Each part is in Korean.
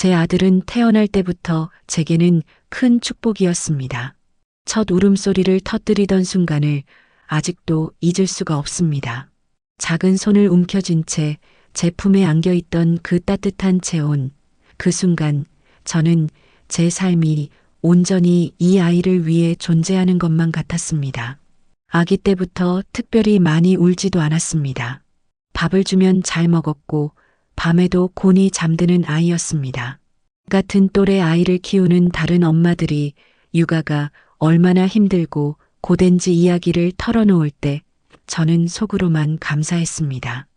제 아들은 태어날 때부터 제게는 큰 축복이었습니다. 첫 울음소리를 터뜨리던 순간을 아직도 잊을 수가 없습니다. 작은 손을 움켜쥔 채 제 품에 안겨있던 그 따뜻한 체온, 그 순간 저는 제 삶이 온전히 이 아이를 위해 존재하는 것만 같았습니다. 아기 때부터 특별히 많이 울지도 않았습니다. 밥을 주면 잘 먹었고 밤에도 곤히 잠드는 아이였습니다. 같은 또래 아이를 키우는 다른 엄마들이 육아가 얼마나 힘들고 고된지 이야기를 털어놓을 때 저는 속으로만 감사했습니다.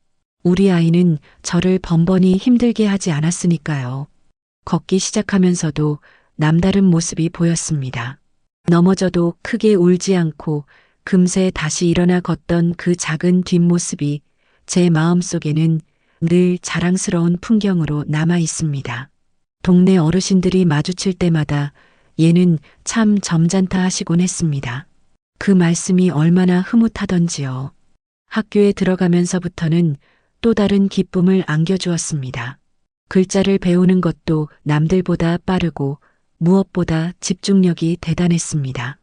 우리 아이는 저를 번번이 힘들게 하지 않았으니까요. 걷기 시작하면서도 남다른 모습이 보였습니다. 넘어져도 크게 울지 않고 금세 다시 일어나 걷던 그 작은 뒷모습이 제 마음속에는 늘 자랑스러운 풍경으로 남아 있습니다. 동네 어르신들이 마주칠 때마다 얘는 참 점잖다 하시곤 했습니다. 그 말씀이 얼마나 흐뭇하던지요. 학교에 들어가면서부터는 또 다른 기쁨을 안겨주었습니다. 글자를 배우는 것도 남들보다 빠르고 무엇보다 집중력이 대단했습니다.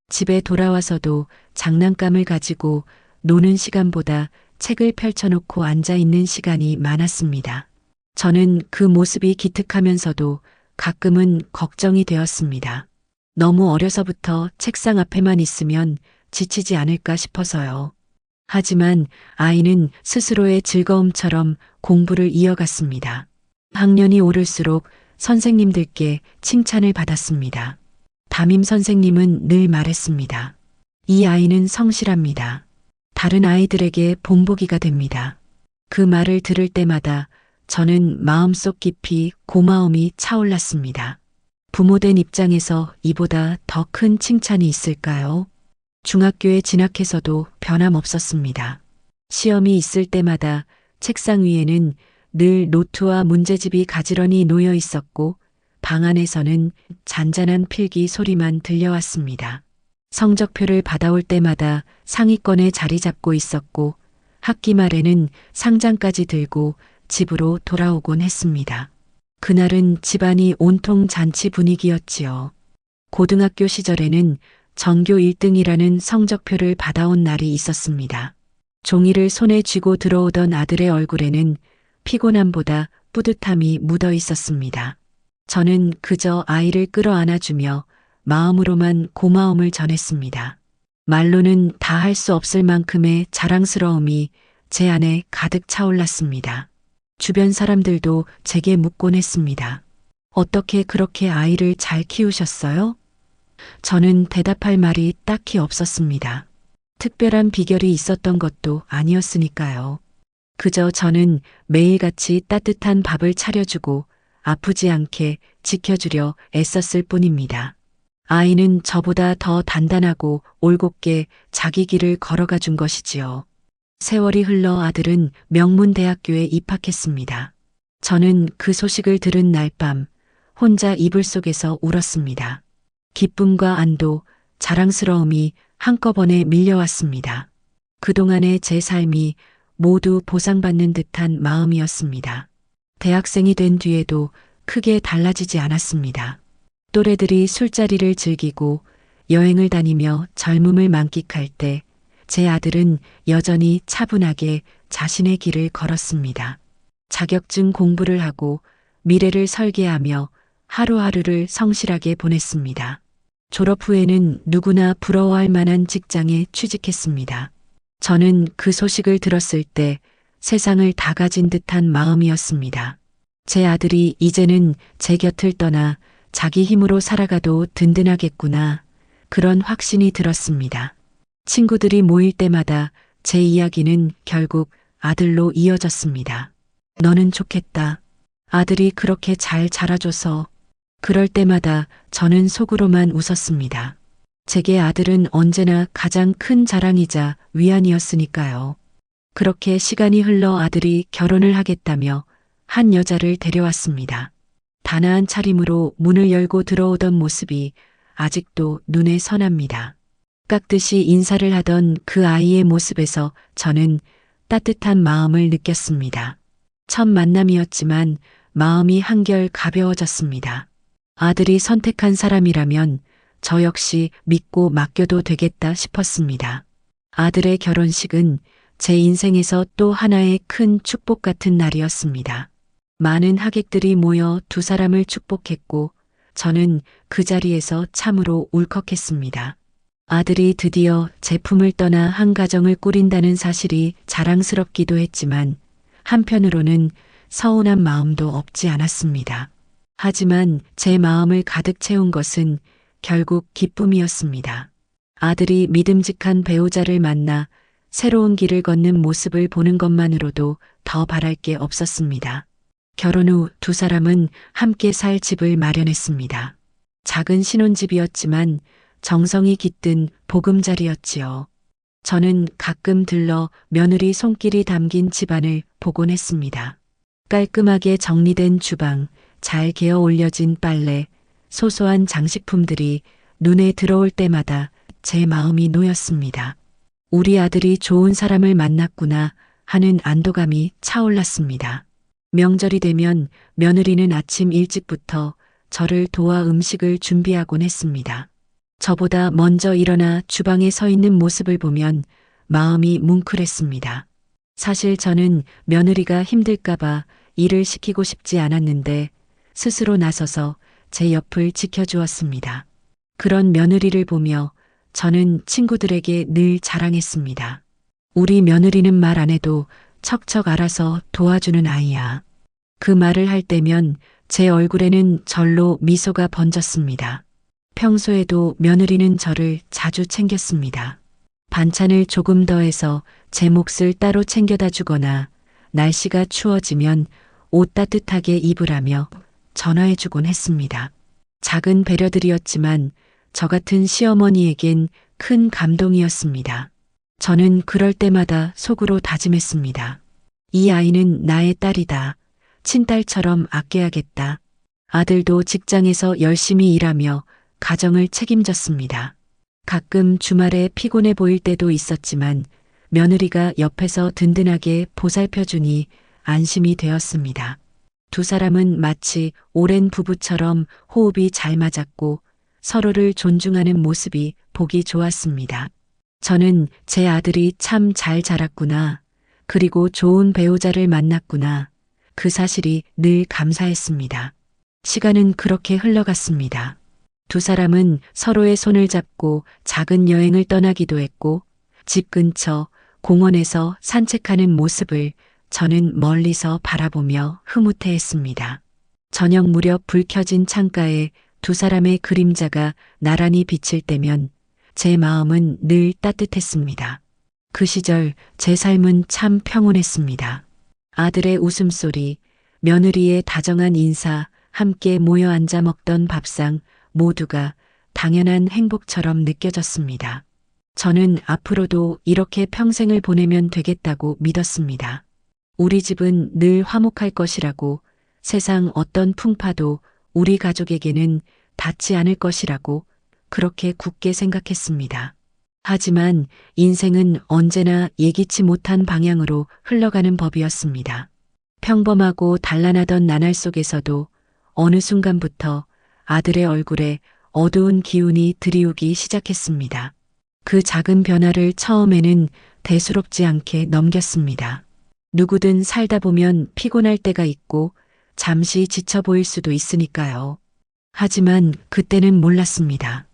집에 돌아와서도 장난감을 가지고 노는 시간보다 책을 펼쳐놓고 앉아있는 시간이 많았습니다. 저는 그 모습이 기특하면서도 가끔은 걱정이 되었습니다. 너무 어려서부터 책상 앞에만 있으면 지치지 않을까 싶어서요. 하지만 아이는 스스로의 즐거움처럼 공부를 이어갔습니다. 학년이 오를수록 선생님들께 칭찬을 받았습니다. 담임 선생님은 늘 말했습니다. 이 아이는 성실합니다. 다른 아이들에게 본보기가 됩니다. 그 말을 들을 때마다 저는 마음속 깊이 고마움이 차올랐습니다. 부모된 입장에서 이보다 더 큰 칭찬이 있을까요? 중학교에 진학해서도 변함없었습니다. 시험이 있을 때마다 책상 위에는 늘 노트와 문제집이 가지런히 놓여 있었고 방 안에서는 잔잔한 필기 소리만 들려왔습니다. 성적표를 받아올 때마다 상위권에 자리 잡고 있었고 학기 말에는 상장까지 들고 집으로 돌아오곤 했습니다. 그날은 집안이 온통 잔치 분위기였지요. 고등학교 시절에는 전교 1등이라는 성적표를 받아온 날이 있었습니다. 종이를 손에 쥐고 들어오던 아들의 얼굴에는 피곤함보다 뿌듯함이 묻어 있었습니다. 저는 그저 아이를 끌어안아주며 마음으로만 고마움을 전했습니다. 말로는 다 할 수 없을 만큼의 자랑스러움이 제 안에 가득 차올랐습니다. 주변 사람들도 제게 묻곤 했습니다. 어떻게 그렇게 아이를 잘 키우셨어요? 저는 대답할 말이 딱히 없었습니다. 특별한 비결이 있었던 것도 아니었으니까요. 그저 저는 매일같이 따뜻한 밥을 차려주고 아프지 않게 지켜주려 애썼을 뿐입니다. 아이는 저보다 더 단단하고 올곧게 자기 길을 걸어가 준 것이지요. 세월이 흘러 아들은 명문대학교에 입학했습니다. 저는 그 소식을 들은 날 밤 혼자 이불 속에서 울었습니다. 기쁨과 안도, 자랑스러움이 한꺼번에 밀려왔습니다. 그동안의 제 삶이 모두 보상받는 듯한 마음이었습니다. 대학생이 된 뒤에도 크게 달라지지 않았습니다. 또래들이 술자리를 즐기고 여행을 다니며 젊음을 만끽할 때 제 아들은 여전히 차분하게 자신의 길을 걸었습니다. 자격증 공부를 하고 미래를 설계하며 하루하루를 성실하게 보냈습니다. 졸업 후에는 누구나 부러워할 만한 직장에 취직했습니다. 저는 그 소식을 들었을 때 세상을 다 가진 듯한 마음이었습니다. 제 아들이 이제는 제 곁을 떠나 자기 힘으로 살아가도 든든하겠구나. 그런 확신이 들었습니다. 친구들이 모일 때마다 제 이야기는 결국 아들로 이어졌습니다. 너는 좋겠다. 아들이 그렇게 잘 자라줘서. 그럴 때마다 저는 속으로만 웃었습니다. 제게 아들은 언제나 가장 큰 자랑이자 위안이었으니까요. 그렇게 시간이 흘러 아들이 결혼을 하겠다며 한 여자를 데려왔습니다. 단아한 차림으로 문을 열고 들어오던 모습이 아직도 눈에 선합니다. 깎듯이 인사를 하던 그 아이의 모습에서 저는 따뜻한 마음을 느꼈습니다. 첫 만남이었지만 마음이 한결 가벼워졌습니다. 아들이 선택한 사람이라면 저 역시 믿고 맡겨도 되겠다 싶었습니다. 아들의 결혼식은 제 인생에서 또 하나의 큰 축복 같은 날이었습니다. 많은 하객들이 모여 두 사람을 축복했고 저는 그 자리에서 참으로 울컥했습니다. 아들이 드디어 제품을 떠나 한 가정을 꾸린다는 사실이 자랑스럽기도 했지만 한편으로는 서운한 마음도 없지 않았습니다. 하지만 제 마음을 가득 채운 것은 결국 기쁨이었습니다. 아들이 믿음직한 배우자를 만나 새로운 길을 걷는 모습을 보는 것만으로도 더 바랄 게 없었습니다. 결혼 후 두 사람은 함께 살 집을 마련했습니다. 작은 신혼집이었지만 정성이 깃든 보금자리였지요. 저는 가끔 들러 며느리 손길이 담긴 집안을 보곤 했습니다. 깔끔하게 정리된 주방, 잘 개어 올려진 빨래, 소소한 장식품들이 눈에 들어올 때마다 제 마음이 놓였습니다. 우리 아들이 좋은 사람을 만났구나 하는 안도감이 차올랐습니다. 명절이 되면 며느리는 아침 일찍부터 저를 도와 음식을 준비하곤 했습니다. 저보다 먼저 일어나 주방에 서 있는 모습을 보면 마음이 뭉클했습니다. 사실 저는 며느리가 힘들까봐 일을 시키고 싶지 않았는데 스스로 나서서 제 옆을 지켜주었습니다. 그런 며느리를 보며 저는 친구들에게 늘 자랑했습니다. 우리 며느리는 말 안 해도 척척 알아서 도와주는 아이야. 그 말을 할 때면 제 얼굴에는 절로 미소가 번졌습니다. 평소에도 며느리는 저를 자주 챙겼습니다. 반찬을 조금 더해서 제 몫을 따로 챙겨다 주거나 날씨가 추워지면 옷 따뜻하게 입으라며 전화해 주곤 했습니다. 작은 배려들이었지만 저 같은 시어머니에겐 큰 감동이었습니다. 저는 그럴 때마다 속으로 다짐했습니다. 이 아이는 나의 딸이다. 친딸처럼 아껴야겠다. 아들도 직장에서 열심히 일하며 가정을 책임졌습니다. 가끔 주말에 피곤해 보일 때도 있었지만 며느리가 옆에서 든든하게 보살펴주니 안심이 되었습니다. 두 사람은 마치 오랜 부부처럼 호흡이 잘 맞았고 서로를 존중하는 모습이 보기 좋았습니다. 저는 제 아들이 참 잘 자랐구나. 그리고 좋은 배우자를 만났구나. 그 사실이 늘 감사했습니다. 시간은 그렇게 흘러갔습니다. 두 사람은 서로의 손을 잡고 작은 여행을 떠나기도 했고 집 근처 공원에서 산책하는 모습을 저는 멀리서 바라보며 흐뭇해했습니다. 저녁 무렵 불 켜진 창가에 두 사람의 그림자가 나란히 비칠 때면 제 마음은 늘 따뜻했습니다. 그 시절 제 삶은 참 평온했습니다. 아들의 웃음소리, 며느리의 다정한 인사, 함께 모여 앉아 먹던 밥상 모두가 당연한 행복처럼 느껴졌습니다. 저는 앞으로도 이렇게 평생을 보내면 되겠다고 믿었습니다. 우리 집은 늘 화목할 것이라고, 세상 어떤 풍파도 우리 가족에게는 닿지 않을 것이라고 그렇게 굳게 생각했습니다. 하지만 인생은 언제나 예기치 못한 방향으로 흘러가는 법이었습니다. 평범하고 단란하던 나날 속에서도 어느 순간부터 아들의 얼굴에 어두운 기운이 드리우기 시작했습니다. 그 작은 변화를 처음에는 대수롭지 않게 넘겼습니다. 누구든 살다 보면 피곤할 때가 있고 잠시 지쳐 보일 수도 있으니까요. 하지만 그때는 몰랐습니다.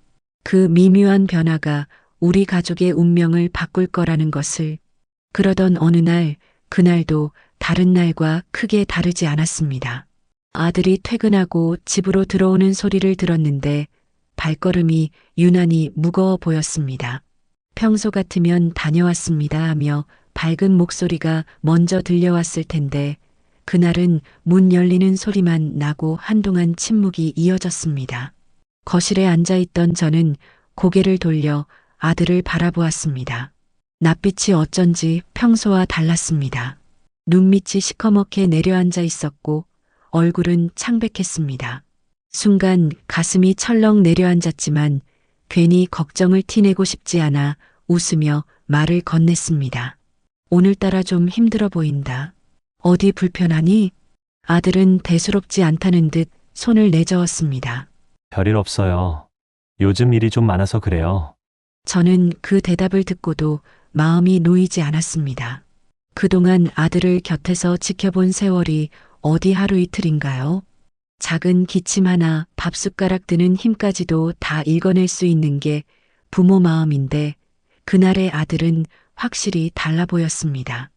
그 미묘한 변화가 우리 가족의 운명을 바꿀 거라는 것을. 그러던 어느 날, 그날도 다른 날과 크게 다르지 않았습니다. 아들이 퇴근하고 집으로 들어오는 소리를 들었는데 발걸음이 유난히 무거워 보였습니다. 평소 같으면 다녀왔습니다 하며 밝은 목소리가 먼저 들려왔을 텐데 그날은 문 열리는 소리만 나고 한동안 침묵이 이어졌습니다. 거실에 앉아있던 저는 고개를 돌려 아들을 바라보았습니다. 낯빛이 어쩐지 평소와 달랐습니다. 눈밑이 시커멓게 내려앉아 있었고 얼굴은 창백했습니다. 순간 가슴이 철렁 내려앉았지만 괜히 걱정을 티내고 싶지 않아 웃으며 말을 건넸습니다. 오늘따라 좀 힘들어 보인다. 어디 불편하니? 아들은 대수롭지 않다는 듯 손을 내저었습니다. 별일 없어요. 요즘 일이 좀 많아서 그래요. 저는 그 대답을 듣고도 마음이 놓이지 않았습니다. 그동안 아들을 곁에서 지켜본 세월이 어디 하루 이틀인가요? 작은 기침 하나, 밥숟가락 드는 힘까지도 다 읽어낼 수 있는 게 부모 마음인데 그날의 아들은 확실히 달라 보였습니다.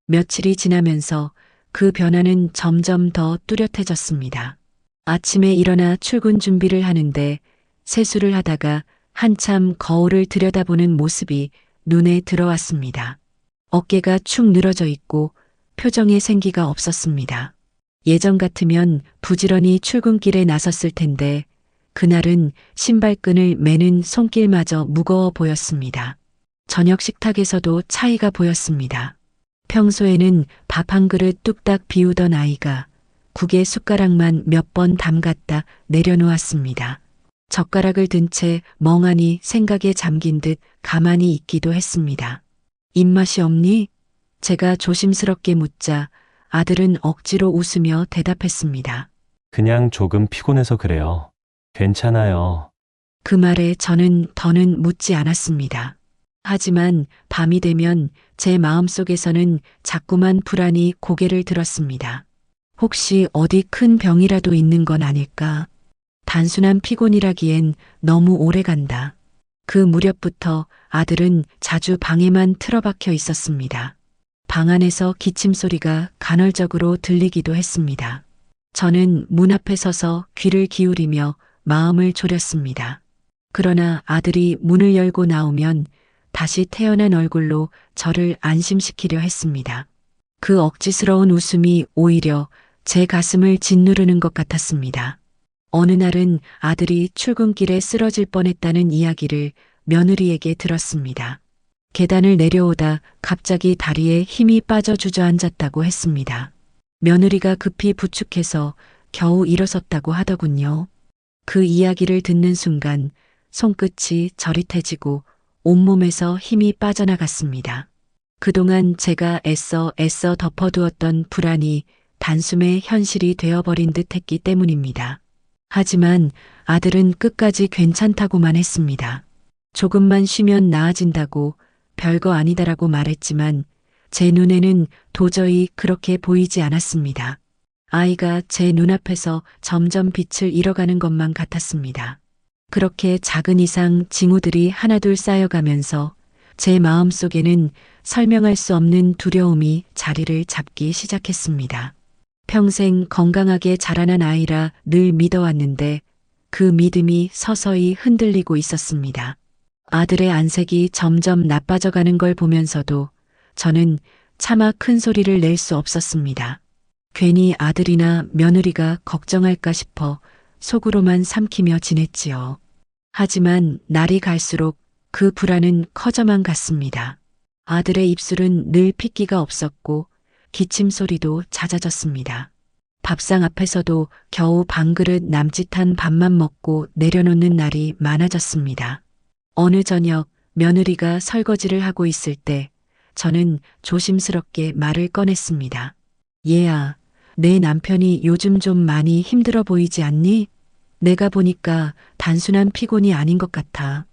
며칠이 지나면서 그 변화는 점점 더 뚜렷해졌습니다. 아침에 일어나 출근 준비를 하는데 세수를 하다가 한참 거울을 들여다보는 모습이 눈에 들어왔습니다. 어깨가 축 늘어져 있고 표정에 생기가 없었습니다. 예전 같으면 부지런히 출근길에 나섰을 텐데 그날은 신발끈을 매는 손길마저 무거워 보였습니다. 저녁 식탁에서도 차이가 보였습니다. 평소에는 밥 한 그릇 뚝딱 비우던 아이가 국에 숟가락만 몇 번 담갔다 내려놓았습니다. 젓가락을 든 채 멍하니 생각에 잠긴 듯 가만히 있기도 했습니다. 입맛이 없니? 제가 조심스럽게 묻자 아들은 억지로 웃으며 대답했습니다. 그냥 조금 피곤해서 그래요. 괜찮아요. 그 말에 저는 더는 묻지 않았습니다. 하지만 밤이 되면 제 마음속에서는 자꾸만 불안이 고개를 들었습니다. 혹시 어디 큰 병이라도 있는 건 아닐까? 단순한 피곤이라기엔 너무 오래 간다. 그 무렵부터 아들은 자주 방에만 틀어박혀 있었습니다. 방 안에서 기침 소리가 간헐적으로 들리기도 했습니다. 저는 문 앞에 서서 귀를 기울이며 마음을 졸였습니다. 그러나 아들이 문을 열고 나오면 다시 태어난 얼굴로 저를 안심시키려 했습니다. 그 억지스러운 웃음이 오히려 제 가슴을 짓누르는 것 같았습니다. 어느 날은 아들이 출근길에 쓰러질 뻔했다는 이야기를 며느리에게 들었습니다. 계단을 내려오다 갑자기 다리에 힘이 빠져 주저앉았다고 했습니다. 며느리가 급히 부축해서 겨우 일어섰다고 하더군요. 그 이야기를 듣는 순간 손끝이 저릿해지고 온몸에서 힘이 빠져나갔습니다. 그동안 제가 애써 덮어두었던 불안이 단숨에 현실이 되어버린 듯 했기 때문입니다. 하지만 아들은 끝까지 괜찮다고만 했습니다. 조금만 쉬면 나아진다고 별거 아니다라고 말했지만 제 눈에는 도저히 그렇게 보이지 않았습니다. 아이가 제 눈앞에서 점점 빛을 잃어가는 것만 같았습니다. 그렇게 작은 이상 징후들이 하나둘 쌓여가면서 제 마음속에는 설명할 수 없는 두려움이 자리를 잡기 시작했습니다. 평생 건강하게 자라난 아이라 늘 믿어왔는데 그 믿음이 서서히 흔들리고 있었습니다. 아들의 안색이 점점 나빠져가는 걸 보면서도 저는 차마 큰 소리를 낼 수 없었습니다. 괜히 아들이나 며느리가 걱정할까 싶어 속으로만 삼키며 지냈지요. 하지만 날이 갈수록 그 불안은 커져만 갔습니다. 아들의 입술은 늘 핏기가 없었고 기침 소리도 잦아졌습니다. 밥상 앞에서도 겨우 반 그릇 남짓한 밥만 먹고 내려놓는 날이 많아졌습니다. 어느 저녁 며느리가 설거지를 하고 있을 때 저는 조심스럽게 말을 꺼냈습니다. 얘야, 내 남편이 요즘 좀 많이 힘들어 보이지 않니? 내가 보니까 단순한 피곤이 아닌 것 같아.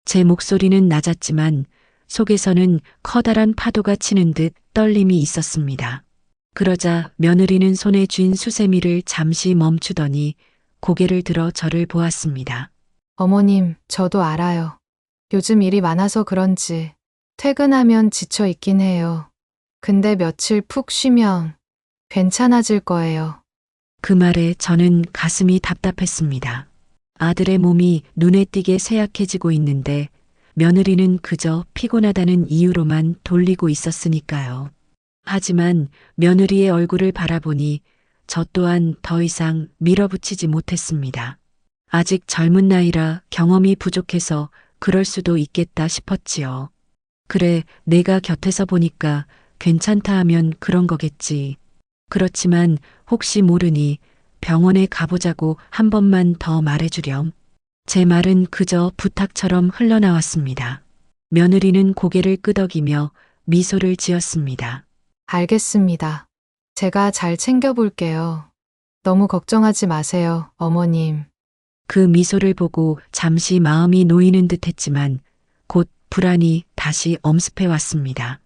제 목소리는 낮았지만 속에서는 커다란 파도가 치는 듯 떨림이 있었습니다. 그러자 며느리는 손에 쥔 수세미를 잠시 멈추더니 고개를 들어 저를 보았습니다. 어머님, 저도 알아요. 요즘 일이 많아서 그런지 퇴근하면 지쳐 있긴 해요. 근데 며칠 푹 쉬면 괜찮아질 거예요. 그 말에 저는 가슴이 답답했습니다. 아들의 몸이 눈에 띄게 쇠약해지고 있는데 며느리는 그저 피곤하다는 이유로만 돌리고 있었으니까요. 하지만 며느리의 얼굴을 바라보니 저 또한 더 이상 밀어붙이지 못했습니다. 아직 젊은 나이라 경험이 부족해서 그럴 수도 있겠다 싶었지요. 그래, 내가 곁에서 보니까 괜찮다 하면 그런 거겠지. 그렇지만 혹시 모르니 병원에 가보자고 한 번만 더 말해주렴. 제 말은 그저 부탁처럼 흘러나왔습니다. 며느리는 고개를 끄덕이며 미소를 지었습니다. 알겠습니다. 제가 잘 챙겨볼게요. 너무 걱정하지 마세요, 어머님. 그 미소를 보고 잠시 마음이 놓이는 듯 했지만 곧 불안이 다시 엄습해 왔습니다.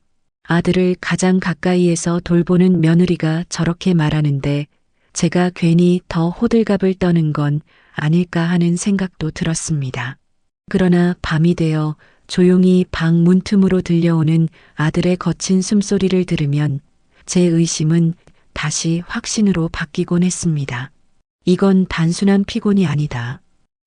아들을 가장 가까이에서 돌보는 며느리가 저렇게 말하는데 제가 괜히 더 호들갑을 떠는 건 아닐까 하는 생각도 들었습니다. 그러나 밤이 되어 조용히 방 문틈으로 들려오는 아들의 거친 숨소리를 들으면 제 의심은 다시 확신으로 바뀌곤 했습니다. 이건 단순한 피곤이 아니다.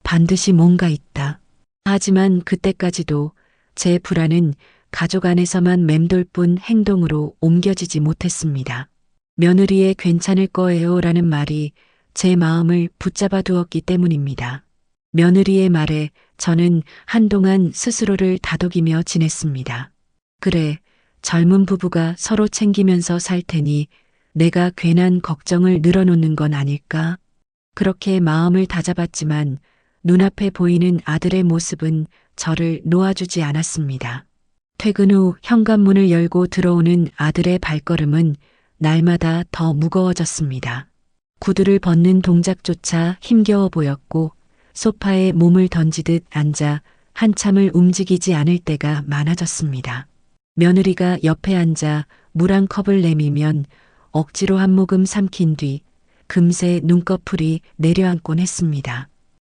반드시 뭔가 있다. 하지만 그때까지도 제 불안은 가족 안에서만 맴돌 뿐 행동으로 옮겨지지 못했습니다. 며느리의 괜찮을 거예요 라는 말이 제 마음을 붙잡아 두었기 때문입니다. 며느리의 말에 저는 한동안 스스로를 다독이며 지냈습니다. 그래, 젊은 부부가 서로 챙기면서 살 테니 내가 괜한 걱정을 늘어놓는 건 아닐까? 그렇게 마음을 다잡았지만 눈앞에 보이는 아들의 모습은 저를 놓아주지 않았습니다. 퇴근 후 현관문을 열고 들어오는 아들의 발걸음은 날마다 더 무거워졌습니다. 구두를 벗는 동작조차 힘겨워 보였고 소파에 몸을 던지듯 앉아 한참을 움직이지 않을 때가 많아졌습니다. 며느리가 옆에 앉아 물 한 컵을 내밀면 억지로 한 모금 삼킨 뒤 금세 눈꺼풀이 내려앉곤 했습니다.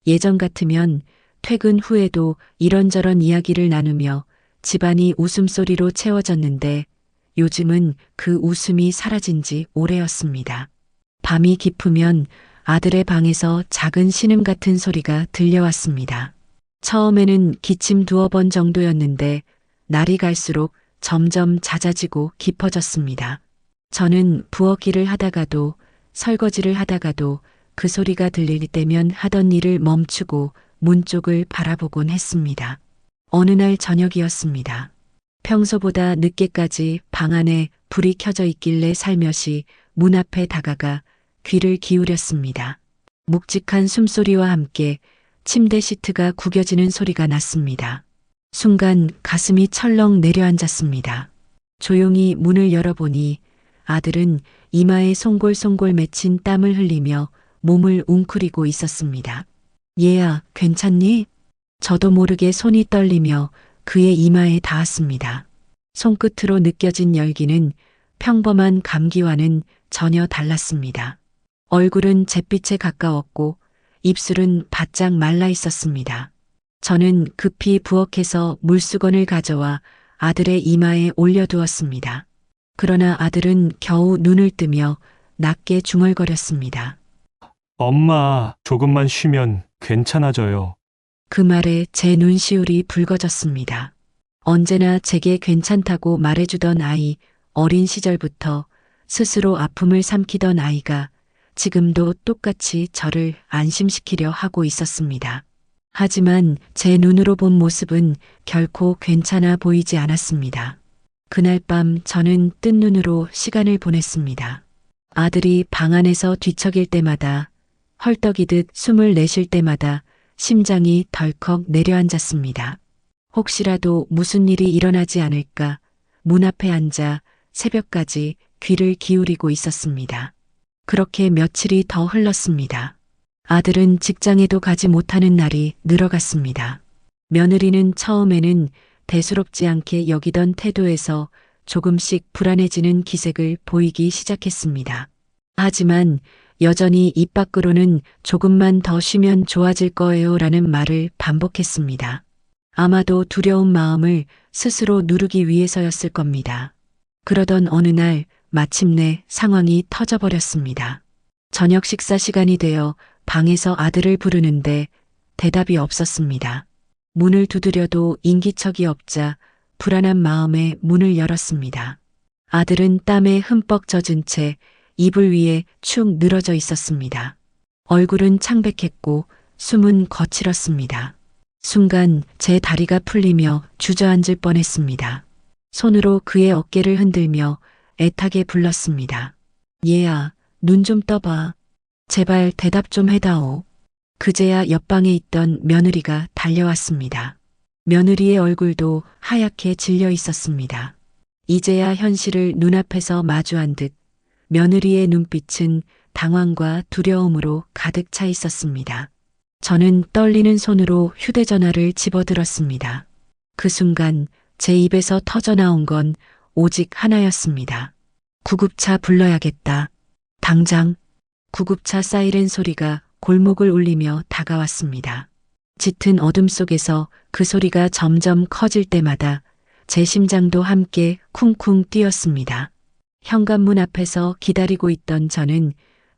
예전 같으면 퇴근 후에도 이런저런 이야기를 나누며 집안이 웃음소리로 채워졌는데 요즘은 그 웃음이 사라진 지 오래였습니다. 밤이 깊으면 아들의 방에서 작은 신음 같은 소리가 들려왔습니다. 처음에는 기침 2번 정도였는데 날이 갈수록 점점 잦아지고 깊어졌습니다. 저는 부엌일을 하다가도 설거지를 하다가도 그 소리가 들릴 때면 하던 일을 멈추고 문 쪽을 바라보곤 했습니다. 어느 날 저녁이었습니다. 평소보다 늦게까지 방 안에 불이 켜져 있길래 살며시 문 앞에 다가가 귀를 기울였습니다. 묵직한 숨소리와 함께 침대 시트가 구겨지는 소리가 났습니다. 순간 가슴이 철렁 내려앉았습니다. 조용히 문을 열어보니 아들은 이마에 송골송골 맺힌 땀을 흘리며 몸을 웅크리고 있었습니다. 얘야, 괜찮니? 저도 모르게 손이 떨리며 그의 이마에 닿았습니다. 손끝으로 느껴진 열기는 평범한 감기와는 전혀 달랐습니다. 얼굴은 잿빛에 가까웠고 입술은 바짝 말라 있었습니다. 저는 급히 부엌에서 물수건을 가져와 아들의 이마에 올려두었습니다. 그러나 아들은 겨우 눈을 뜨며 낮게 중얼거렸습니다. 엄마, 조금만 쉬면 괜찮아져요. 그 말에 제 눈시울이 붉어졌습니다. 언제나 제게 괜찮다고 말해주던 아이, 어린 시절부터 스스로 아픔을 삼키던 아이가 지금도 똑같이 저를 안심시키려 하고 있었습니다. 하지만 제 눈으로 본 모습은 결코 괜찮아 보이지 않았습니다. 그날 밤 저는 뜬 눈으로 시간을 보냈습니다. 아들이 방 안에서 뒤척일 때마다 헐떡이듯 숨을 내쉴 때마다 심장이 덜컥 내려앉았습니다. 혹시라도 무슨 일이 일어나지 않을까 문 앞에 앉아 새벽까지 귀를 기울이고 있었습니다. 그렇게 며칠이 더 흘렀습니다. 아들은 직장에도 가지 못하는 날이 늘어갔습니다. 며느리는 처음에는 대수롭지 않게 여기던 태도에서 조금씩 불안해지는 기색을 보이기 시작했습니다. 하지만 여전히 입 밖으로는 조금만 더 쉬면 좋아질 거예요 라는 말을 반복했습니다. 아마도 두려운 마음을 스스로 누르기 위해서였을 겁니다. 그러던 어느 날 마침내 상황이 터져버렸습니다. 저녁 식사 시간이 되어 방에서 아들을 부르는데 대답이 없었습니다. 문을 두드려도 인기척이 없자 불안한 마음에 문을 열었습니다. 아들은 땀에 흠뻑 젖은 채 이불 위에 축 늘어져 있었습니다. 얼굴은 창백했고 숨은 거칠었습니다. 순간 제 다리가 풀리며 주저앉을 뻔했습니다. 손으로 그의 어깨를 흔들며 애타게 불렀습니다. 얘야, 눈 좀 떠봐. 제발 대답 좀 해다오. 그제야 옆방에 있던 며느리가 달려왔습니다. 며느리의 얼굴도 하얗게 질려 있었습니다. 이제야 현실을 눈앞에서 마주한 듯 며느리의 눈빛은 당황과 두려움으로 가득 차 있었습니다. 저는 떨리는 손으로 휴대전화를 집어들었습니다. 그 순간 제 입에서 터져나온 건 오직 하나였습니다. 구급차 불러야겠다. 당장. 구급차 사이렌 소리가 골목을 울리며 다가왔습니다. 짙은 어둠 속에서 그 소리가 점점 커질 때마다 제 심장도 함께 쿵쿵 뛰었습니다. 현관문 앞에서 기다리고 있던 저는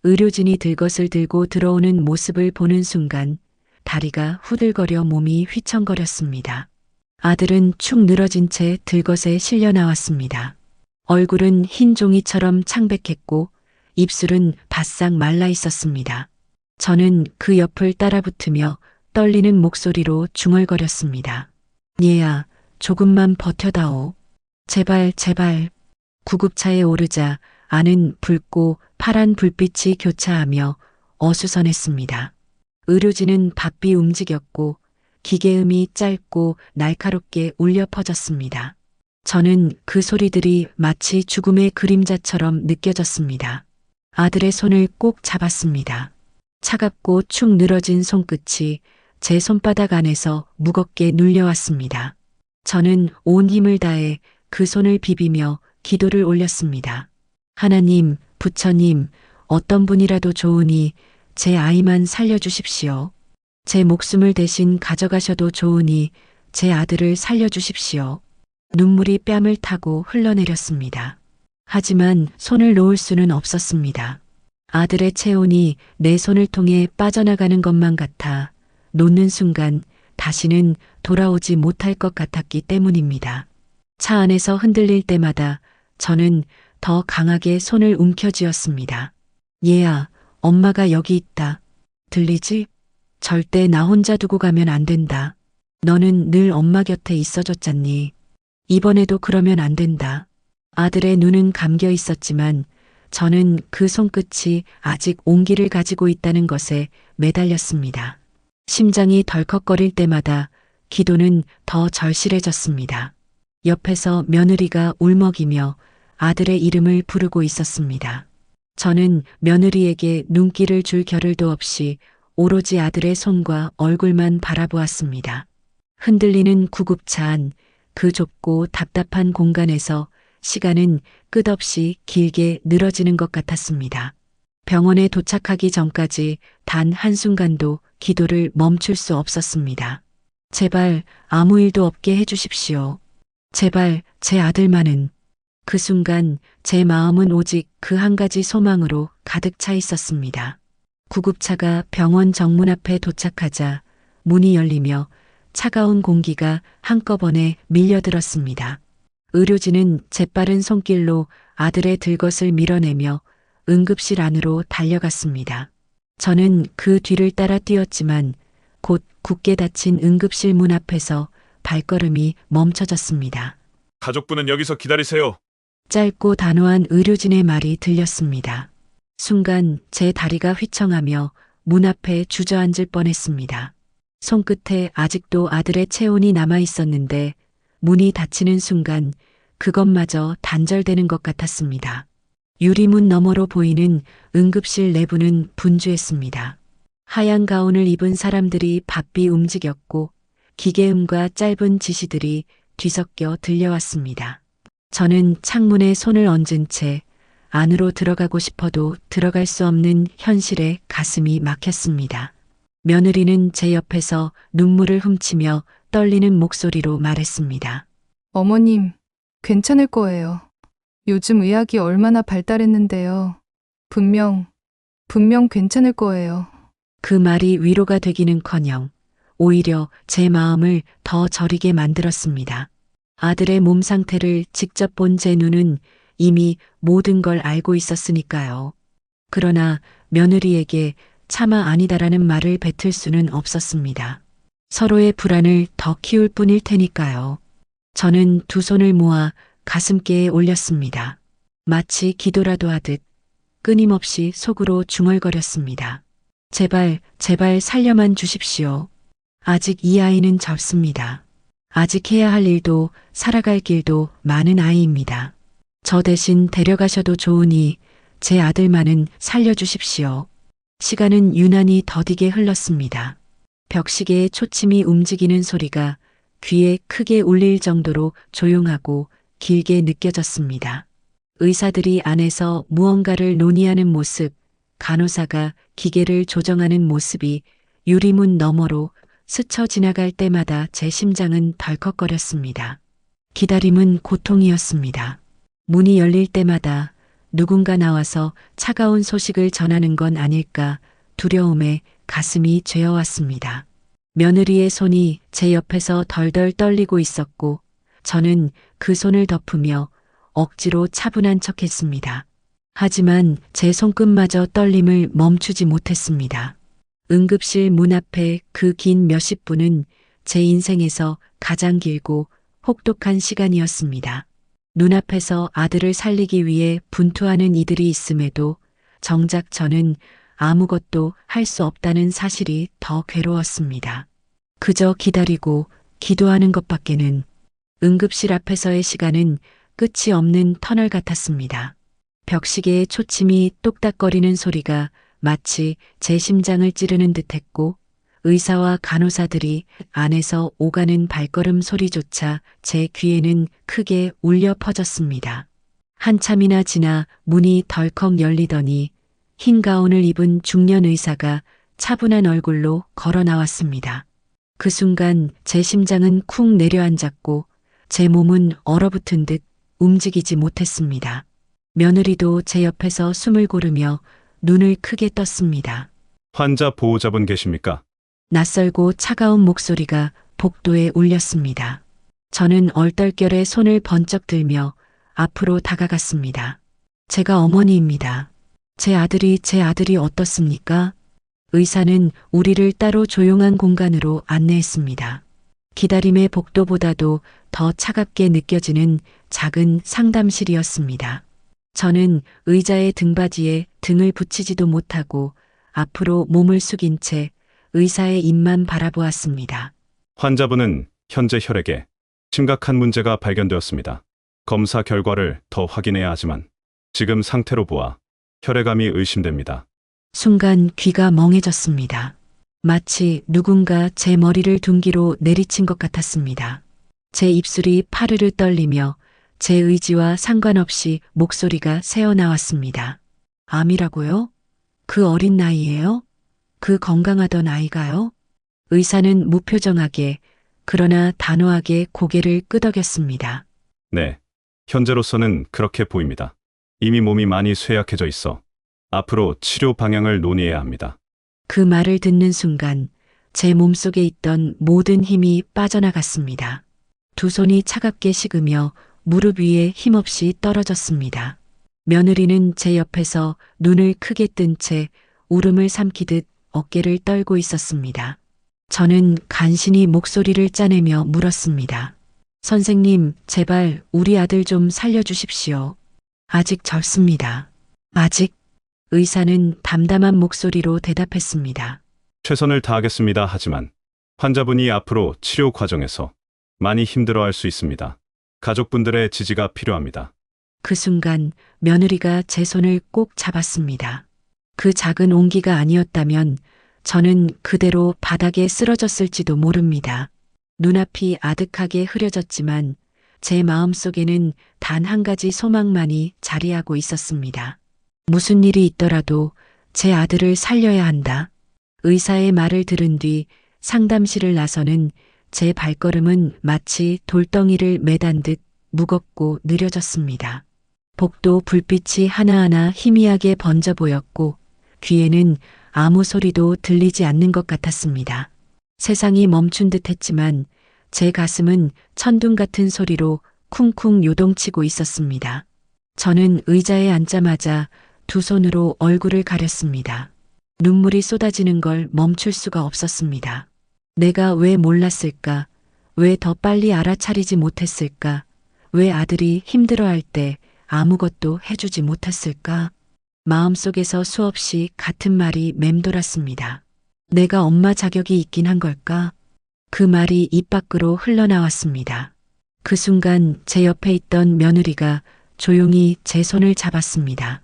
의료진이 들것을 들고 들어오는 모습을 보는 순간 다리가 후들거려 몸이 휘청거렸습니다. 아들은 축 늘어진 채 들것에 실려 나왔습니다. 얼굴은 흰 종이처럼 창백했고 입술은 바싹 말라 있었습니다. 저는 그 옆을 따라붙으며 떨리는 목소리로 중얼거렸습니다. 얘야, 조금만 버텨다오. 제발, 제발. 구급차에 오르자 안은 붉고 파란 불빛이 교차하며 어수선했습니다. 의료진은 바삐 움직였고 기계음이 짧고 날카롭게 울려 퍼졌습니다. 저는 그 소리들이 마치 죽음의 그림자처럼 느껴졌습니다. 아들의 손을 꼭 잡았습니다. 차갑고 축 늘어진 손끝이 제 손바닥 안에서 무겁게 눌려왔습니다. 저는 온 힘을 다해 그 손을 비비며 기도를 올렸습니다. 하나님, 부처님, 어떤 분이라도 좋으니 제 아이만 살려주십시오. 제 목숨을 대신 가져가셔도 좋으니 제 아들을 살려주십시오. 눈물이 뺨을 타고 흘러내렸습니다. 하지만 손을 놓을 수는 없었습니다. 아들의 체온이 내 손을 통해 빠져나가는 것만 같아 놓는 순간 다시는 돌아오지 못할 것 같았기 때문입니다. 차 안에서 흔들릴 때마다 저는 더 강하게 손을 움켜쥐었습니다. 얘야, 엄마가 여기 있다. 들리지? 절대 나 혼자 두고 가면 안 된다. 너는 늘 엄마 곁에 있어줬잖니. 이번에도 그러면 안 된다. 아들의 눈은 감겨 있었지만 저는 그 손끝이 아직 온기를 가지고 있다는 것에 매달렸습니다. 심장이 덜컥거릴 때마다 기도는 더 절실해졌습니다. 옆에서 며느리가 울먹이며 아들의 이름을 부르고 있었습니다. 저는 며느리에게 눈길을 줄 겨를도 없이 오로지 아들의 손과 얼굴만 바라보았습니다. 흔들리는 구급차 안, 그 좁고 답답한 공간에서 시간은 끝없이 길게 늘어지는 것 같았습니다. 병원에 도착하기 전까지 단 한순간도 기도를 멈출 수 없었습니다. 제발 아무 일도 없게 해주십시오. 제발 제 아들만은. 그 순간 제 마음은 오직 그 한 가지 소망으로 가득 차 있었습니다. 구급차가 병원 정문 앞에 도착하자 문이 열리며 차가운 공기가 한꺼번에 밀려들었습니다. 의료진은 재빠른 손길로 아들의 들것을 밀어내며 응급실 안으로 달려갔습니다. 저는 그 뒤를 따라 뛰었지만 곧 굳게 닫힌 응급실 문 앞에서 발걸음이 멈춰졌습니다. 가족분은 여기서 기다리세요. 짧고 단호한 의료진의 말이 들렸습니다. 순간 제 다리가 휘청하며 문 앞에 주저앉을 뻔했습니다. 손끝에 아직도 아들의 체온이 남아 있었는데 문이 닫히는 순간 그것마저 단절되는 것 같았습니다. 유리문 너머로 보이는 응급실 내부는 분주했습니다. 하얀 가운을 입은 사람들이 바삐 움직였고 기계음과 짧은 지시들이 뒤섞여 들려왔습니다. 저는 창문에 손을 얹은 채 안으로 들어가고 싶어도 들어갈 수 없는 현실에 가슴이 막혔습니다. 며느리는 제 옆에서 눈물을 훔치며 떨리는 목소리로 말했습니다. 어머님, 괜찮을 거예요. 요즘 의학이 얼마나 발달했는데요. 분명 괜찮을 거예요. 그 말이 위로가 되기는커녕 오히려 제 마음을 더 저리게 만들었습니다. 아들의 몸 상태를 직접 본 제 눈은 이미 모든 걸 알고 있었으니까요. 그러나 며느리에게 차마 아니다라는 말을 뱉을 수는 없었습니다. 서로의 불안을 더 키울 뿐일 테니까요. 저는 두 손을 모아 가슴께에 올렸습니다. 마치 기도라도 하듯 끊임없이 속으로 중얼거렸습니다. 제발, 제발 살려만 주십시오. 아직 이 아이는 젊습니다. 아직 해야 할 일도 살아갈 길도 많은 아이입니다. 저 대신 데려가셔도 좋으니 제 아들만은 살려주십시오. 시간은 유난히 더디게 흘렀습니다. 벽시계의 초침이 움직이는 소리가 귀에 크게 울릴 정도로 조용하고 길게 느껴졌습니다. 의사들이 안에서 무언가를 논의하는 모습, 간호사가 기계를 조정하는 모습이 유리문 너머로 스쳐 지나갈 때마다 제 심장은 덜컥거렸습니다. 기다림은 고통이었습니다. 문이 열릴 때마다 누군가 나와서 차가운 소식을 전하는 건 아닐까 두려움에 가슴이 죄어왔습니다. 며느리의 손이 제 옆에서 덜덜 떨리고 있었고 저는 그 손을 덮으며 억지로 차분한 척했습니다. 하지만 제 손끝마저 떨림을 멈추지 못했습니다. 응급실 문 앞에 그 긴 몇십 분은 제 인생에서 가장 길고 혹독한 시간이었습니다. 눈앞에서 아들을 살리기 위해 분투하는 이들이 있음에도 정작 저는 아무것도 할 수 없다는 사실이 더 괴로웠습니다. 그저 기다리고 기도하는 것밖에는. 응급실 앞에서의 시간은 끝이 없는 터널 같았습니다. 벽시계의 초침이 똑딱거리는 소리가 마치 제 심장을 찌르는 듯했고 의사와 간호사들이 안에서 오가는 발걸음 소리조차 제 귀에는 크게 울려 퍼졌습니다. 한참이나 지나 문이 덜컥 열리더니 흰 가운을 입은 중년 의사가 차분한 얼굴로 걸어 나왔습니다. 그 순간 제 심장은 쿵 내려앉았고 제 몸은 얼어붙은 듯 움직이지 못했습니다. 며느리도 제 옆에서 숨을 고르며 눈을 크게 떴습니다. 환자 보호자분 계십니까? 낯설고 차가운 목소리가 복도에 울렸습니다. 저는 얼떨결에 손을 번쩍 들며 앞으로 다가갔습니다. 제가 어머니입니다. 제 아들이 어떻습니까? 의사는 우리를 따로 조용한 공간으로 안내했습니다. 기다림의 복도보다도 더 차갑게 느껴지는 작은 상담실이었습니다. 저는 의자의 등받이에 등을 붙이지도 못하고 앞으로 몸을 숙인 채 의사의 입만 바라보았습니다. 환자분은 현재 혈액에 심각한 문제가 발견되었습니다. 검사 결과를 더 확인해야 하지만 지금 상태로 보아 혈액암이 의심됩니다. 순간 귀가 멍해졌습니다. 마치 누군가 제 머리를 둔기로 내리친 것 같았습니다. 제 입술이 파르르 떨리며 제 의지와 상관없이 목소리가 새어나왔습니다. 암이라고요? 그 어린 나이에요? 그 건강하던 아이가요? 의사는 무표정하게 그러나 단호하게 고개를 끄덕였습니다. 네, 현재로서는 그렇게 보입니다. 이미 몸이 많이 쇠약해져 있어 앞으로 치료 방향을 논의해야 합니다. 그 말을 듣는 순간 제 몸속에 있던 모든 힘이 빠져나갔습니다. 두 손이 차갑게 식으며 무릎 위에 힘없이 떨어졌습니다. 며느리는 제 옆에서 눈을 크게 뜬 채 울음을 삼키듯 어깨를 떨고 있었습니다. 저는 간신히 목소리를 짜내며 물었습니다. 선생님, 제발 우리 아들 좀 살려주십시오. 아직 젊습니다. 아직? 의사는 담담한 목소리로 대답했습니다. 최선을 다하겠습니다. 하지만 환자분이 앞으로 치료 과정에서 많이 힘들어할 수 있습니다. 가족분들의 지지가 필요합니다. 그 순간 며느리가 제 손을 꼭 잡았습니다. 그 작은 온기가 아니었다면 저는 그대로 바닥에 쓰러졌을지도 모릅니다. 눈앞이 아득하게 흐려졌지만 제 마음속에는 단 한 가지 소망만이 자리하고 있었습니다. 무슨 일이 있더라도 제 아들을 살려야 한다. 의사의 말을 들은 뒤 상담실을 나서는 제 발걸음은 마치 돌덩이를 매단 듯 무겁고 느려졌습니다. 복도 불빛이 하나하나 희미하게 번져 보였고 귀에는 아무 소리도 들리지 않는 것 같았습니다. 세상이 멈춘 듯 했지만 제 가슴은 천둥 같은 소리로 쿵쿵 요동치고 있었습니다. 저는 의자에 앉자마자 두 손으로 얼굴을 가렸습니다. 눈물이 쏟아지는 걸 멈출 수가 없었습니다. 내가 왜 몰랐을까? 왜 더 빨리 알아차리지 못했을까? 왜 아들이 힘들어할 때 아무것도 해주지 못했을까? 마음속에서 수없이 같은 말이 맴돌았습니다. 내가 엄마 자격이 있긴 한 걸까? 그 말이 입 밖으로 흘러나왔습니다. 그 순간 제 옆에 있던 며느리가 조용히 제 손을 잡았습니다.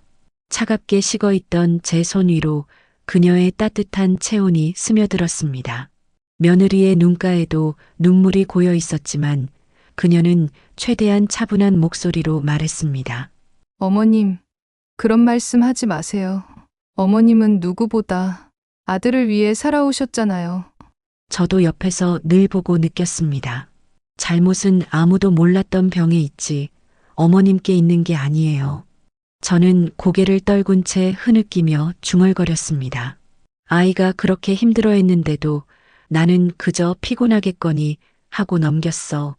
차갑게 식어 있던 제 손 위로 그녀의 따뜻한 체온이 스며들었습니다. 며느리의 눈가에도 눈물이 고여 있었지만 그녀는 최대한 차분한 목소리로 말했습니다. 어머님, 그런 말씀 하지 마세요. 어머님은 누구보다 아들을 위해 살아오셨잖아요. 저도 옆에서 늘 보고 느꼈습니다. 잘못은 아무도 몰랐던 병에 있지 어머님께 있는 게 아니에요. 저는 고개를 떨군 채 흐느끼며 중얼거렸습니다. 아이가 그렇게 힘들어했는데도 나는 그저 피곤하겠거니 하고 넘겼어.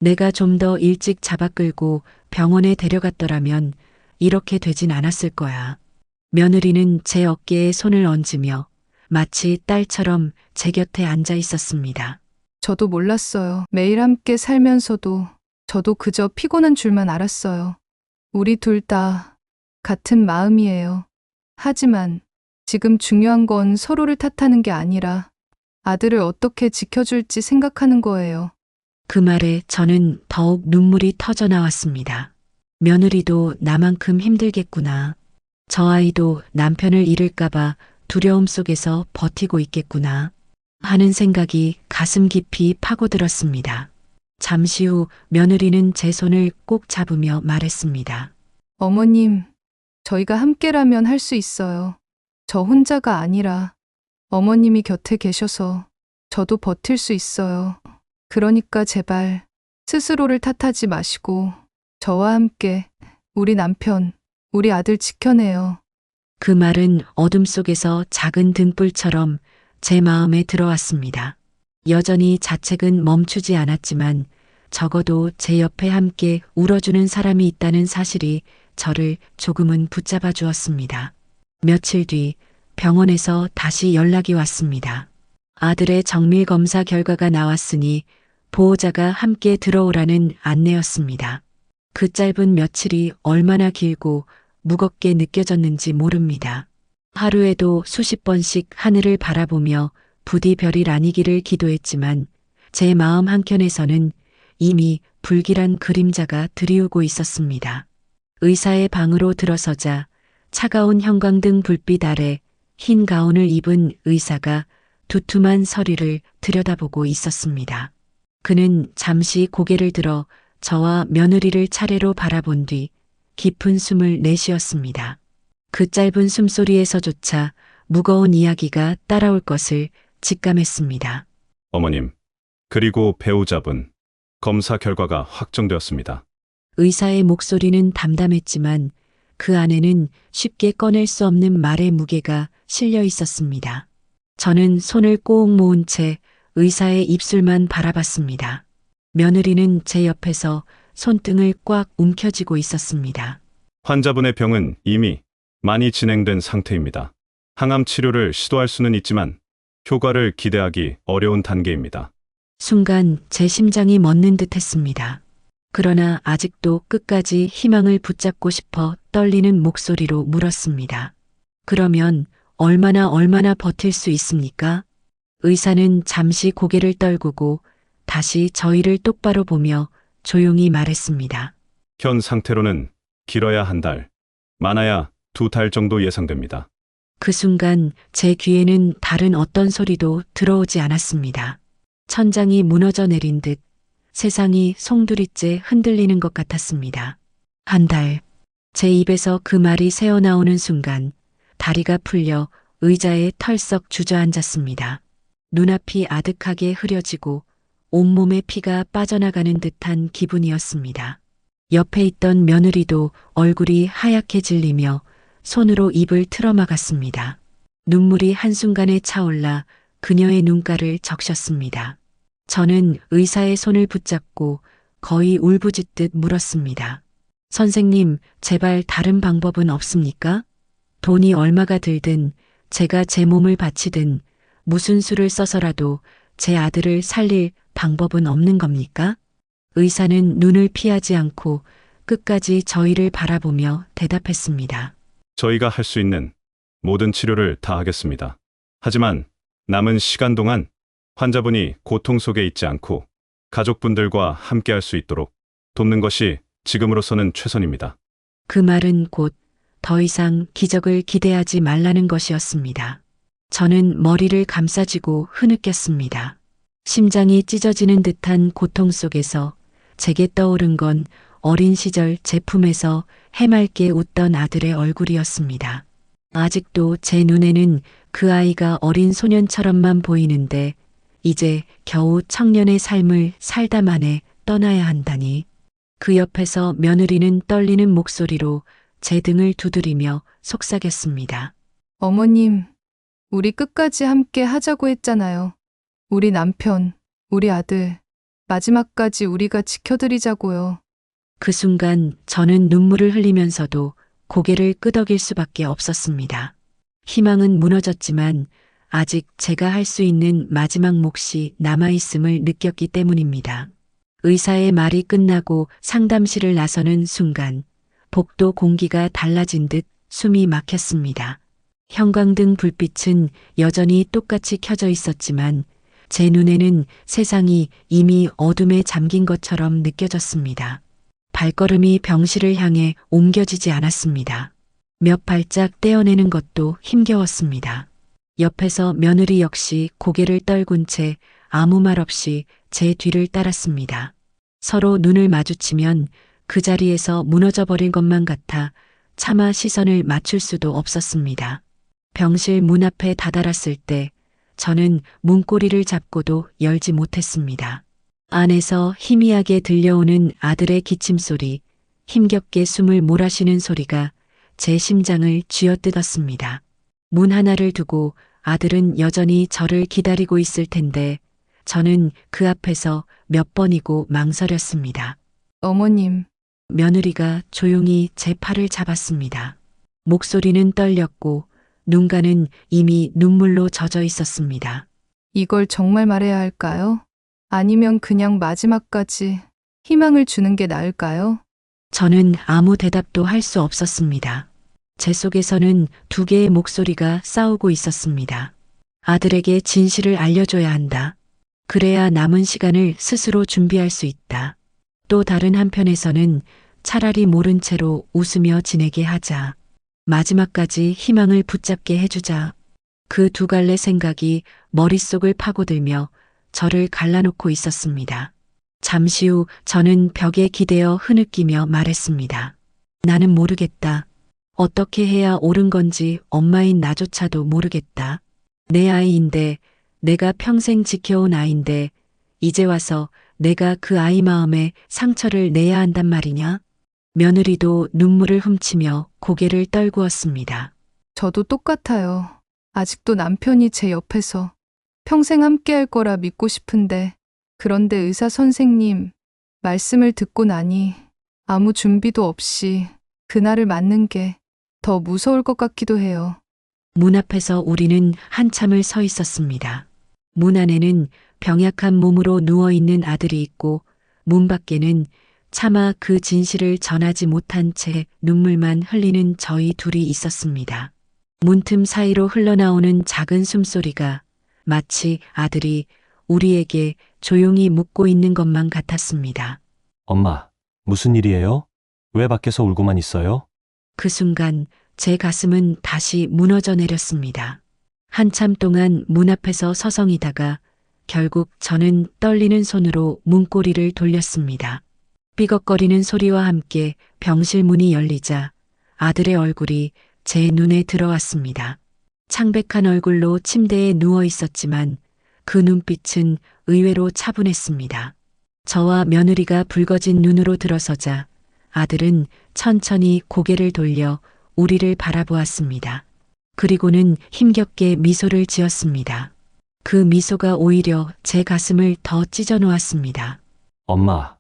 내가 좀 더 일찍 잡아 끌고 병원에 데려갔더라면 이렇게 되진 않았을 거야. 며느리는 제 어깨에 손을 얹으며 마치 딸처럼 제 곁에 앉아 있었습니다. 저도 몰랐어요. 매일 함께 살면서도 저도 그저 피곤한 줄만 알았어요. 우리 둘 다 같은 마음이에요. 하지만 지금 중요한 건 서로를 탓하는 게 아니라 아들을 어떻게 지켜줄지 생각하는 거예요. 그 말에 저는 더욱 눈물이 터져 나왔습니다. 며느리도 나만큼 힘들겠구나. 저 아이도 남편을 잃을까봐 두려움 속에서 버티고 있겠구나 하는 생각이 가슴 깊이 파고들었습니다. 잠시 후 며느리는 제 손을 꼭 잡으며 말했습니다. 어머님, 저희가 함께라면 할 수 있어요. 저 혼자가 아니라 어머님이 곁에 계셔서 저도 버틸 수 있어요. 그러니까 제발 스스로를 탓하지 마시고 저와 함께 우리 남편, 우리 아들 지켜내요. 그 말은 어둠 속에서 작은 등불처럼 제 마음에 들어왔습니다. 여전히 자책은 멈추지 않았지만 적어도 제 옆에 함께 울어주는 사람이 있다는 사실이 저를 조금은 붙잡아 주었습니다. 며칠 뒤 병원에서 다시 연락이 왔습니다. 아들의 정밀 검사 결과가 나왔으니 보호자가 함께 들어오라는 안내였습니다. 그 짧은 며칠이 얼마나 길고 무겁게 느껴졌는지 모릅니다. 하루에도 수십 번씩 하늘을 바라보며 부디 별이 아니기를 기도했지만 제 마음 한켠에서는 이미 불길한 그림자가 드리우고 있었습니다. 의사의 방으로 들어서자 차가운 형광등 불빛 아래 흰 가운을 입은 의사가 두툼한 서류를 들여다보고 있었습니다. 그는 잠시 고개를 들어 저와 며느리를 차례로 바라본 뒤 깊은 숨을 내쉬었습니다. 그 짧은 숨소리에서조차 무거운 이야기가 따라올 것을 직감했습니다. 어머님, 그리고 배우자분, 검사 결과가 확정되었습니다. 의사의 목소리는 담담했지만 그 안에는 쉽게 꺼낼 수 없는 말의 무게가 실려 있었습니다. 저는 손을 꼭 모은 채 의사의 입술만 바라봤습니다. 며느리는 제 옆에서 손등을 꽉 움켜쥐고 있었습니다. 환자분의 병은 이미 많이 진행된 상태입니다. 항암 치료를 시도할 수는 있지만 효과를 기대하기 어려운 단계입니다. 순간 제 심장이 멎는 듯 했습니다. 그러나 아직도 끝까지 희망을 붙잡고 싶어 떨리는 목소리로 물었습니다. 그러면 얼마나 버틸 수 있습니까? 의사는 잠시 고개를 떨구고 다시 저희를 똑바로 보며 조용히 말했습니다. 현 상태로는 길어야 한 달, 많아야 2달 정도 예상됩니다. 그 순간 제 귀에는 다른 어떤 소리도 들어오지 않았습니다. 천장이 무너져 내린 듯 세상이 송두리째 흔들리는 것 같았습니다. 한 달. 제 입에서 그 말이 새어나오는 순간 다리가 풀려 의자에 털썩 주저앉았습니다. 눈앞이 아득하게 흐려지고 온몸에 피가 빠져나가는 듯한 기분이었습니다. 옆에 있던 며느리도 얼굴이 하얗게 질리며 손으로 입을 틀어막았습니다. 눈물이 한순간에 차올라 그녀의 눈가를 적셨습니다. 저는 의사의 손을 붙잡고 거의 울부짖듯 물었습니다. 선생님, 제발 다른 방법은 없습니까? 돈이 얼마가 들든 제가 제 몸을 바치든 무슨 수를 써서라도 제 아들을 살릴 방법은 없는 겁니까? 의사는 눈을 피하지 않고 끝까지 저희를 바라보며 대답했습니다. 저희가 할 수 있는 모든 치료를 다 하겠습니다. 하지만 남은 시간 동안 환자분이 고통 속에 있지 않고 가족분들과 함께 할 수 있도록 돕는 것이 지금으로서는 최선입니다. 그 말은 곧 더 이상 기적을 기대하지 말라는 것이었습니다. 저는 머리를 감싸쥐고 흐느꼈습니다. 심장이 찢어지는 듯한 고통 속에서 제게 떠오른 건 어린 시절 제 품에서 해맑게 웃던 아들의 얼굴이었습니다. 아직도 제 눈에는 그 아이가 어린 소년처럼만 보이는데 이제 겨우 청년의 삶을 살다 만에 떠나야 한다니. 그 옆에서 며느리는 떨리는 목소리로 제 등을 두드리며 속삭였습니다. 어머님, 우리 끝까지 함께 하자고 했잖아요. 우리 남편, 우리 아들, 마지막까지 우리가 지켜드리자고요. 그 순간 저는 눈물을 흘리면서도 고개를 끄덕일 수밖에 없었습니다. 희망은 무너졌지만 아직 제가 할 수 있는 마지막 몫이 남아있음을 느꼈기 때문입니다. 의사의 말이 끝나고 상담실을 나서는 순간 복도 공기가 달라진 듯 숨이 막혔습니다. 형광등 불빛은 여전히 똑같이 켜져 있었지만 제 눈에는 세상이 이미 어둠에 잠긴 것처럼 느껴졌습니다. 발걸음이 병실을 향해 옮겨지지 않았습니다. 몇 발짝 떼어내는 것도 힘겨웠습니다. 옆에서 며느리 역시 고개를 떨군 채 아무 말 없이 제 뒤를 따랐습니다. 서로 눈을 마주치면 그 자리에서 무너져 버릴 것만 같아 차마 시선을 맞출 수도 없었습니다. 병실 문 앞에 다다랐을 때 저는 문고리를 잡고도 열지 못했습니다. 안에서 희미하게 들려오는 아들의 기침소리, 힘겹게 숨을 몰아쉬는 소리가 제 심장을 쥐어뜯었습니다. 문 하나를 두고 아들은 여전히 저를 기다리고 있을 텐데 저는 그 앞에서 몇 번이고 망설였습니다. 어머님, 며느리가 조용히 제 팔을 잡았습니다. 목소리는 떨렸고 눈가는 이미 눈물로 젖어 있었습니다. 이걸 정말 말해야 할까요? 아니면 그냥 마지막까지 희망을 주는 게 나을까요? 저는 아무 대답도 할 수 없었습니다. 제 속에서는 두 개의 목소리가 싸우고 있었습니다. 아들에게 진실을 알려줘야 한다. 그래야 남은 시간을 스스로 준비할 수 있다. 또 다른 한편에서는 차라리 모른 채로 웃으며 지내게 하자. 마지막까지 희망을 붙잡게 해주자. 그 두 갈래 생각이 머릿속을 파고들며 저를 갈라놓고 있었습니다. 잠시 후 저는 벽에 기대어 흐느끼며 말했습니다. 나는 모르겠다. 어떻게 해야 옳은 건지 엄마인 나조차도 모르겠다. 내 아이인데, 내가 평생 지켜온 아이인데, 이제 와서 내가 그 아이 마음에 상처를 내야 한단 말이냐? 며느리도 눈물을 훔치며 고개를 떨구었습니다. 저도 똑같아요. 아직도 남편이 제 옆에서 평생 함께 할 거라 믿고 싶은데, 그런데 의사 선생님 말씀을 듣고 나니 아무 준비도 없이 그날을 맞는 게 더 무서울 것 같기도 해요. 문 앞에서 우리는 한참을 서 있었습니다. 문 안에는 병약한 몸으로 누워있는 아들이 있고 문 밖에는 차마 그 진실을 전하지 못한 채 눈물만 흘리는 저희 둘이 있었습니다. 문틈 사이로 흘러나오는 작은 숨소리가 마치 아들이 우리에게 조용히 묻고 있는 것만 같았습니다. 엄마, 무슨 일이에요? 왜 밖에서 울고만 있어요? 그 순간 제 가슴은 다시 무너져 내렸습니다. 한참 동안 문 앞에서 서성이다가 결국 저는 떨리는 손으로 문고리를 돌렸습니다. 삐걱거리는 소리와 함께 병실 문이 열리자 아들의 얼굴이 제 눈에 들어왔습니다. 창백한 얼굴로 침대에 누워 있었지만 그 눈빛은 의외로 차분했습니다. 저와 며느리가 붉어진 눈으로 들어서자 아들은 천천히 고개를 돌려 우리를 바라보았습니다. 그리고는 힘겹게 미소를 지었습니다. 그 미소가 오히려 제 가슴을 더 찢어 놓았습니다. 엄마,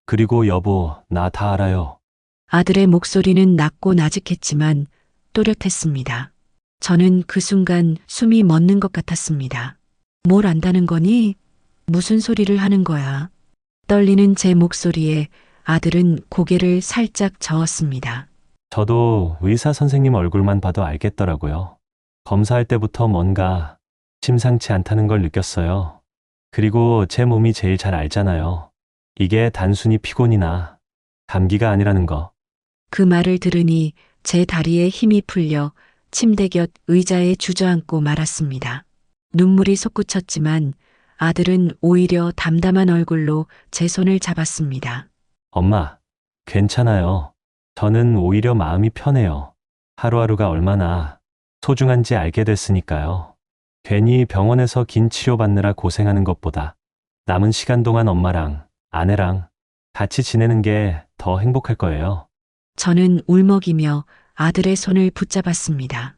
그리고 여보, 나 다 알아요. 아들의 목소리는 낮고 나직했지만 또렷했습니다. 저는 그 순간 숨이 멎는 것 같았습니다. 뭘 안다는 거니? 무슨 소리를 하는 거야? 떨리는 제 목소리에 아들은 고개를 살짝 저었습니다. 저도 의사 선생님 얼굴만 봐도 알겠더라고요. 검사할 때부터 뭔가 심상치 않다는 걸 느꼈어요. 그리고 제 몸이 제일 잘 알잖아요. 이게 단순히 피곤이나 감기가 아니라는 거. 그 말을 들으니 제 다리에 힘이 풀려 침대 곁 의자에 주저앉고 말았습니다. 눈물이 솟구쳤지만 아들은 오히려 담담한 얼굴로 제 손을 잡았습니다. 엄마, 괜찮아요. 저는 오히려 마음이 편해요. 하루하루가 얼마나 소중한지 알게 됐으니까요. 괜히 병원에서 긴 치료받느라 고생하는 것보다 남은 시간 동안 엄마랑 아내랑 같이 지내는 게 더 행복할 거예요. 저는 울먹이며 아들의 손을 붙잡았습니다.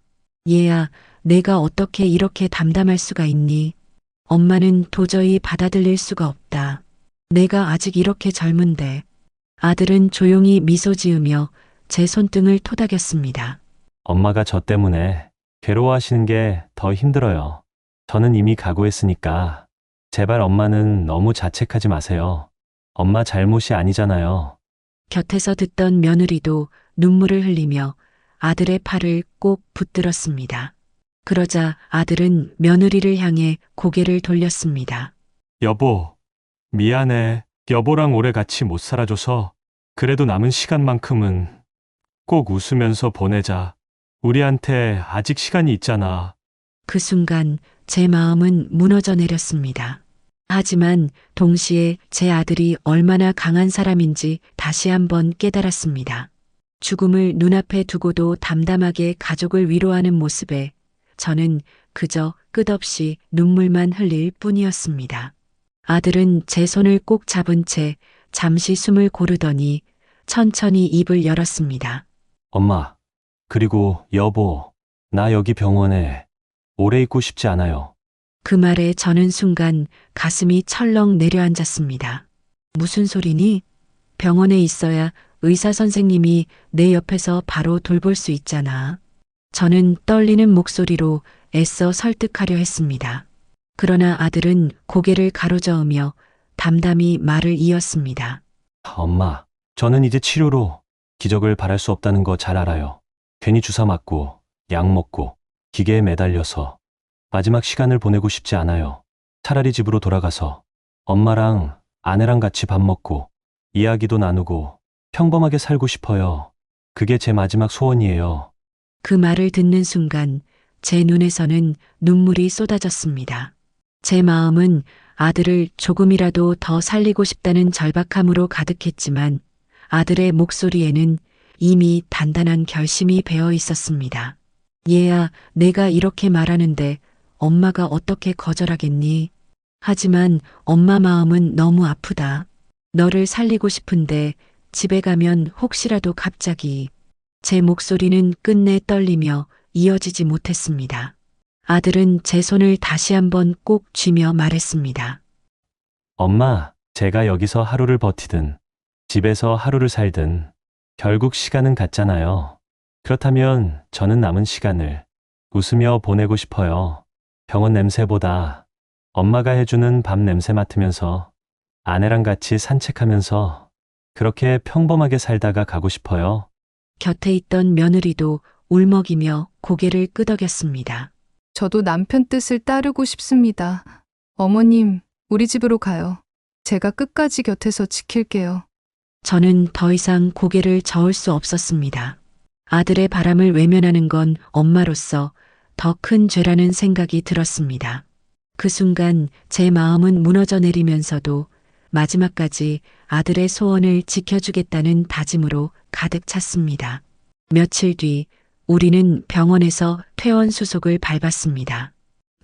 얘야, 내가 어떻게 이렇게 담담할 수가 있니? 엄마는 도저히 받아들일 수가 없다. 내가 아직 이렇게 젊은데. 아들은 조용히 미소 지으며 제 손등을 토닥였습니다. 엄마가 저 때문에 괴로워하시는 게 더 힘들어요. 저는 이미 각오했으니까 제발 엄마는 너무 자책하지 마세요. 엄마 잘못이 아니잖아요. 곁에서 듣던 며느리도 눈물을 흘리며 아들의 팔을 꼭 붙들었습니다. 그러자 아들은 며느리를 향해 고개를 돌렸습니다. 여보, 미안해. 여보랑 오래 같이 못 살아줘서 그래도 남은 시간만큼은 꼭 웃으면서 보내자. 우리한테 아직 시간이 있잖아. 그 순간 제 마음은 무너져 내렸습니다. 하지만 동시에 제 아들이 얼마나 강한 사람인지 다시 한번 깨달았습니다. 죽음을 눈앞에 두고도 담담하게 가족을 위로하는 모습에 저는 그저 끝없이 눈물만 흘릴 뿐이었습니다. 아들은 제 손을 꼭 잡은 채 잠시 숨을 고르더니 천천히 입을 열었습니다. 엄마, 그리고 여보, 나 여기 병원에 오래 있고 싶지 않아요. 그 말에 저는 순간 가슴이 철렁 내려앉았습니다. 무슨 소리니? 병원에 있어야 의사 선생님이 내 옆에서 바로 돌볼 수 있잖아. 저는 떨리는 목소리로 애써 설득하려 했습니다. 그러나 아들은 고개를 가로저으며 담담히 말을 이었습니다. 엄마, 저는 이제 치료로 기적을 바랄 수 없다는 거 잘 알아요. 괜히 주사 맞고 약 먹고 기계에 매달려서 마지막 시간을 보내고 싶지 않아요. 차라리 집으로 돌아가서 엄마랑 아내랑 같이 밥 먹고 이야기도 나누고 평범하게 살고 싶어요. 그게 제 마지막 소원이에요. 그 말을 듣는 순간 제 눈에서는 눈물이 쏟아졌습니다. 제 마음은 아들을 조금이라도 더 살리고 싶다는 절박함으로 가득했지만 아들의 목소리에는 이미 단단한 결심이 배어 있었습니다. 얘야, 내가 이렇게 말하는데 엄마가 어떻게 거절하겠니? 하지만 엄마 마음은 너무 아프다. 너를 살리고 싶은데 집에 가면 혹시라도 갑자기. 제 목소리는 끝내 떨리며 이어지지 못했습니다. 아들은 제 손을 다시 한번 꼭 쥐며 말했습니다. 엄마, 제가 여기서 하루를 버티든 집에서 하루를 살든 결국 시간은 같잖아요. 그렇다면 저는 남은 시간을 웃으며 보내고 싶어요. 병원 냄새보다 엄마가 해주는 밥 냄새 맡으면서 아내랑 같이 산책하면서 그렇게 평범하게 살다가 가고 싶어요. 곁에 있던 며느리도 울먹이며 고개를 끄덕였습니다. 저도 남편 뜻을 따르고 싶습니다. 어머님, 우리 집으로 가요. 제가 끝까지 곁에서 지킬게요. 저는 더 이상 고개를 저을 수 없었습니다. 아들의 바람을 외면하는 건 엄마로서 더 큰 죄라는 생각이 들었습니다. 그 순간 제 마음은 무너져 내리면서도 마지막까지 아들의 소원을 지켜주겠다는 다짐으로 가득 찼습니다. 며칠 뒤 우리는 병원에서 퇴원 수속을 밟았습니다.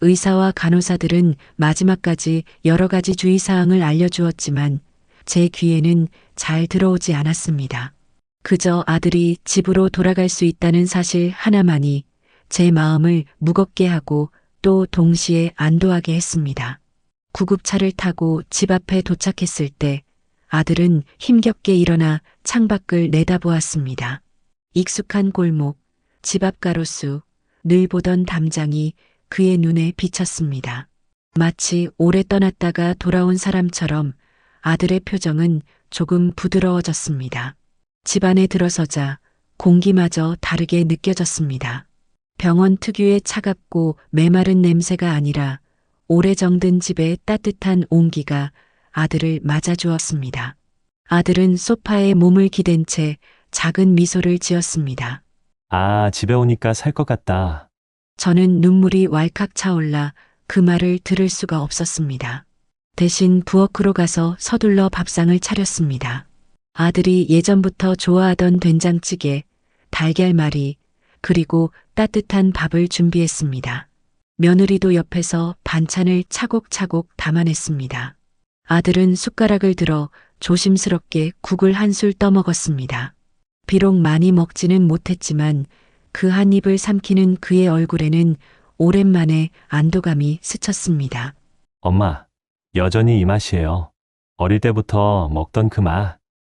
의사와 간호사들은 마지막까지 여러 가지 주의사항을 알려주었지만 제 귀에는 잘 들어오지 않았습니다. 그저 아들이 집으로 돌아갈 수 있다는 사실 하나만이 제 마음을 무겁게 하고 또 동시에 안도하게 했습니다. 구급차를 타고 집 앞에 도착했을 때 아들은 힘겹게 일어나 창밖을 내다보았습니다. 익숙한 골목, 집 앞 가로수, 늘 보던 담장이 그의 눈에 비쳤습니다. 마치 오래 떠났다가 돌아온 사람처럼 아들의 표정은 조금 부드러워졌습니다. 집 안에 들어서자 공기마저 다르게 느껴졌습니다. 병원 특유의 차갑고 메마른 냄새가 아니라 오래 정든 집의 따뜻한 온기가 아들을 맞아주었습니다. 아들은 소파에 몸을 기댄 채 작은 미소를 지었습니다. 아, 집에 오니까 살 것 같다. 저는 눈물이 왈칵 차올라 그 말을 들을 수가 없었습니다. 대신 부엌으로 가서 서둘러 밥상을 차렸습니다. 아들이 예전부터 좋아하던 된장찌개, 달걀말이, 그리고 따뜻한 밥을 준비했습니다. 며느리도 옆에서 반찬을 차곡차곡 담아냈습니다. 아들은 숟가락을 들어 조심스럽게 국을 한 술 떠먹었습니다. 비록 많이 먹지는 못했지만 그 한 입을 삼키는 그의 얼굴에는 오랜만에 안도감이 스쳤습니다. 엄마, 여전히 이 맛이에요. 어릴 때부터 먹던 그 맛.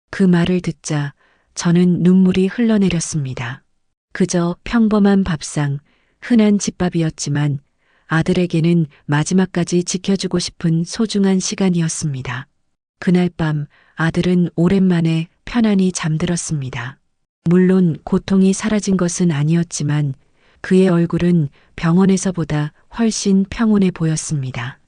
그 말을 듣자 저는 눈물이 흘러내렸습니다. 그저 평범한 밥상, 흔한 집밥이었지만 아들에게는 마지막까지 지켜주고 싶은 소중한 시간이었습니다. 그날 밤 아들은 오랜만에 편안히 잠들었습니다. 물론 고통이 사라진 것은 아니었지만 그의 얼굴은 병원에서보다 훨씬 평온해 보였습니다.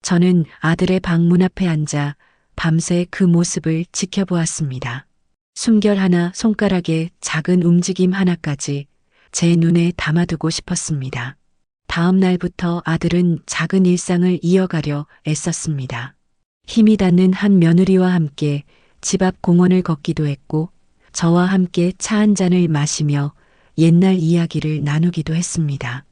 저는 아들의 방문 앞에 앉아 밤새 그 모습을 지켜보았습니다. 숨결 하나, 손가락의 작은 움직임 하나까지 제 눈에 담아두고 싶었습니다. 다음 날부터 아들은 작은 일상을 이어가려 애썼습니다. 힘이 닿는 한 며느리와 함께 집 앞 공원을 걷기도 했고 저와 함께 차 한 잔을 마시며 옛날 이야기를 나누기도 했습니다.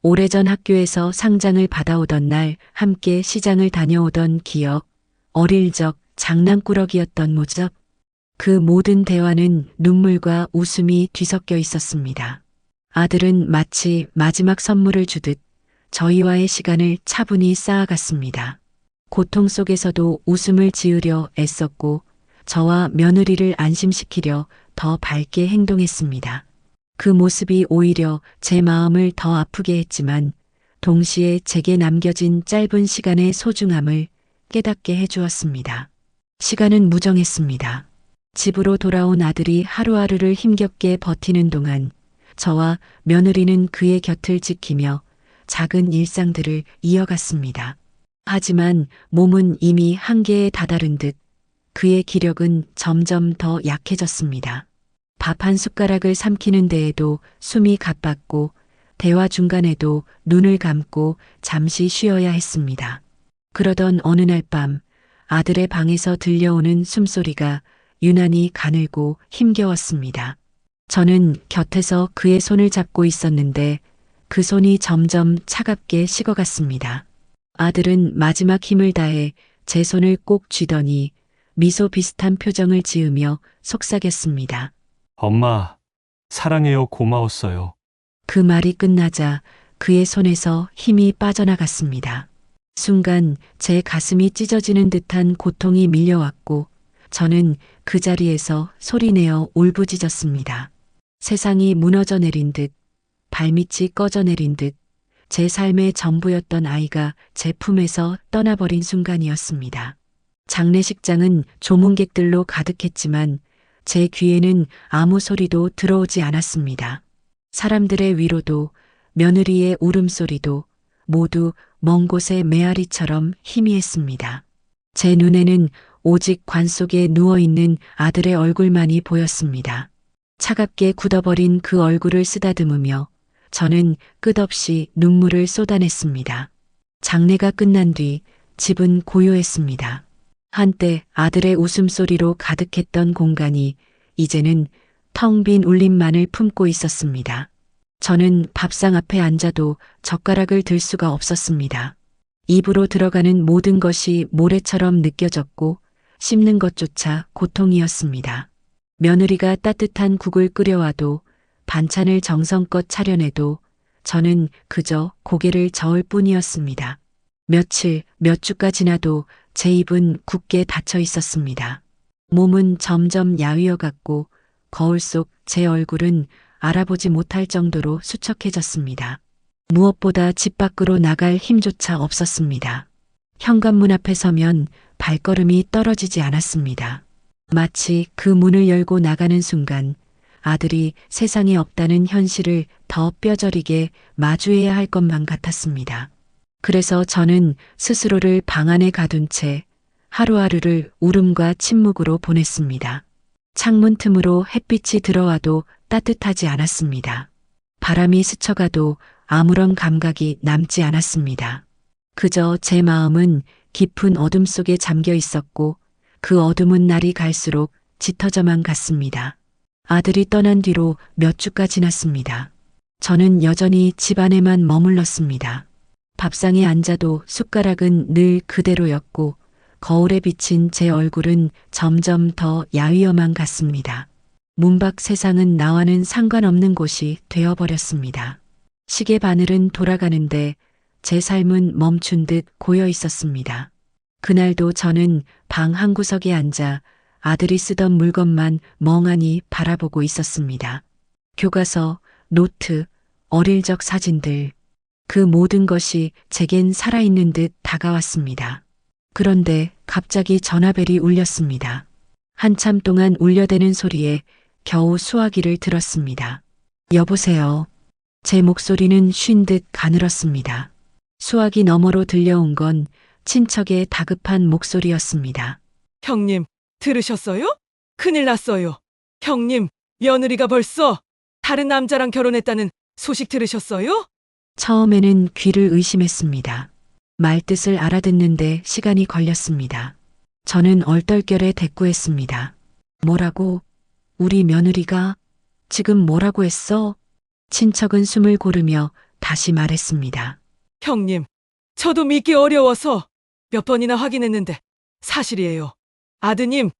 오래전 학교에서 상장을 받아오던 날 함께 시장을 다녀오던 기억, 어릴 적 장난꾸러기였던 모습, 그 모든 대화는 눈물과 웃음이 뒤섞여 있었습니다. 아들은 마치 마지막 선물을 주듯 저희와의 시간을 차분히 쌓아갔습니다. 고통 속에서도 웃음을 지으려 애썼고 저와 며느리를 안심시키려 더 밝게 행동했습니다. 그 모습이 오히려 제 마음을 더 아프게 했지만 동시에 제게 남겨진 짧은 시간의 소중함을 깨닫게 해주었습니다. 시간은 무정했습니다. 집으로 돌아온 아들이 하루하루를 힘겹게 버티는 동안 저와 며느리는 그의 곁을 지키며 작은 일상들을 이어갔습니다. 하지만 몸은 이미 한계에 다다른 듯 그의 기력은 점점 더 약해졌습니다. 밥 한 숟가락을 삼키는 데에도 숨이 가빴고 대화 중간에도 눈을 감고 잠시 쉬어야 했습니다. 그러던 어느 날 밤 아들의 방에서 들려오는 숨소리가 유난히 가늘고 힘겨웠습니다. 저는 곁에서 그의 손을 잡고 있었는데 그 손이 점점 차갑게 식어갔습니다. 아들은 마지막 힘을 다해 제 손을 꼭 쥐더니 미소 비슷한 표정을 지으며 속삭였습니다. 엄마, 사랑해요. 고마웠어요. 그 말이 끝나자 그의 손에서 힘이 빠져나갔습니다. 순간 제 가슴이 찢어지는 듯한 고통이 밀려왔고 저는 그 자리에서 소리내어 울부짖었습니다. 세상이 무너져 내린 듯, 발밑이 꺼져 내린 듯, 제 삶의 전부였던 아이가 제 품에서 떠나버린 순간이었습니다. 장례식장은 조문객들로 가득했지만 제 귀에는 아무 소리도 들어오지 않았습니다. 사람들의 위로도 며느리의 울음소리도 모두 먼 곳의 메아리처럼 희미했습니다. 제 눈에는 오직 관 속에 누워있는 아들의 얼굴만이 보였습니다. 차갑게 굳어버린 그 얼굴을 쓰다듬으며 저는 끝없이 눈물을 쏟아냈습니다. 장례가 끝난 뒤 집은 고요했습니다. 한때 아들의 웃음소리로 가득했던 공간이 이제는 텅 빈 울림만을 품고 있었습니다. 저는 밥상 앞에 앉아도 젓가락을 들 수가 없었습니다. 입으로 들어가는 모든 것이 모래처럼 느껴졌고 씹는 것조차 고통이었습니다. 며느리가 따뜻한 국을 끓여와도 반찬을 정성껏 차려내도 저는 그저 고개를 저을 뿐이었습니다. 며칠, 몇 주가 지나도 제 입은 굳게 닫혀 있었습니다. 몸은 점점 야위어갔고 거울 속 제 얼굴은 알아보지 못할 정도로 수척해졌습니다. 무엇보다 집 밖으로 나갈 힘조차 없었습니다. 현관문 앞에 서면 발걸음이 떨어지지 않았습니다. 마치 그 문을 열고 나가는 순간 아들이 세상에 없다는 현실을 더 뼈저리게 마주해야 할 것만 같았습니다. 그래서 저는 스스로를 방 안에 가둔 채 하루하루를 울음과 침묵으로 보냈습니다. 창문 틈으로 햇빛이 들어와도 따뜻하지 않았습니다. 바람이 스쳐가도 아무런 감각이 남지 않았습니다. 그저 제 마음은 깊은 어둠 속에 잠겨 있었고 그 어둠은 날이 갈수록 짙어져만 갔습니다. 아들이 떠난 뒤로 몇 주가 지났습니다. 저는 여전히 집 안에만 머물렀습니다. 밥상에 앉아도 숟가락은 늘 그대로였고 거울에 비친 제 얼굴은 점점 더 야위어만 갔습니다. 문 밖 세상은 나와는 상관없는 곳이 되어버렸습니다. 시계 바늘은 돌아가는데 제 삶은 멈춘 듯 고여 있었습니다. 그날도 저는 방 한구석에 앉아 아들이 쓰던 물건만 멍하니 바라보고 있었습니다. 교과서, 노트, 어릴 적 사진들, 그 모든 것이 제겐 살아있는 듯 다가왔습니다. 그런데 갑자기 전화벨이 울렸습니다. 한참 동안 울려대는 소리에 겨우 수화기를 들었습니다. 여보세요. 제 목소리는 쉰 듯 가늘었습니다. 수화기 너머로 들려온 건 친척의 다급한 목소리였습니다. 형님, 들으셨어요? 큰일 났어요. 형님, 며느리가 벌써 다른 남자랑 결혼했다는 소식 들으셨어요? 처음에는 귀를 의심했습니다. 말뜻을 알아듣는데 시간이 걸렸습니다. 저는 얼떨결에 대꾸했습니다. 뭐라고? 우리 며느리가? 지금 뭐라고 했어? 친척은 숨을 고르며 다시 말했습니다. 형님, 저도 믿기 어려워서 몇 번이나 확인했는데 사실이에요. 아드님,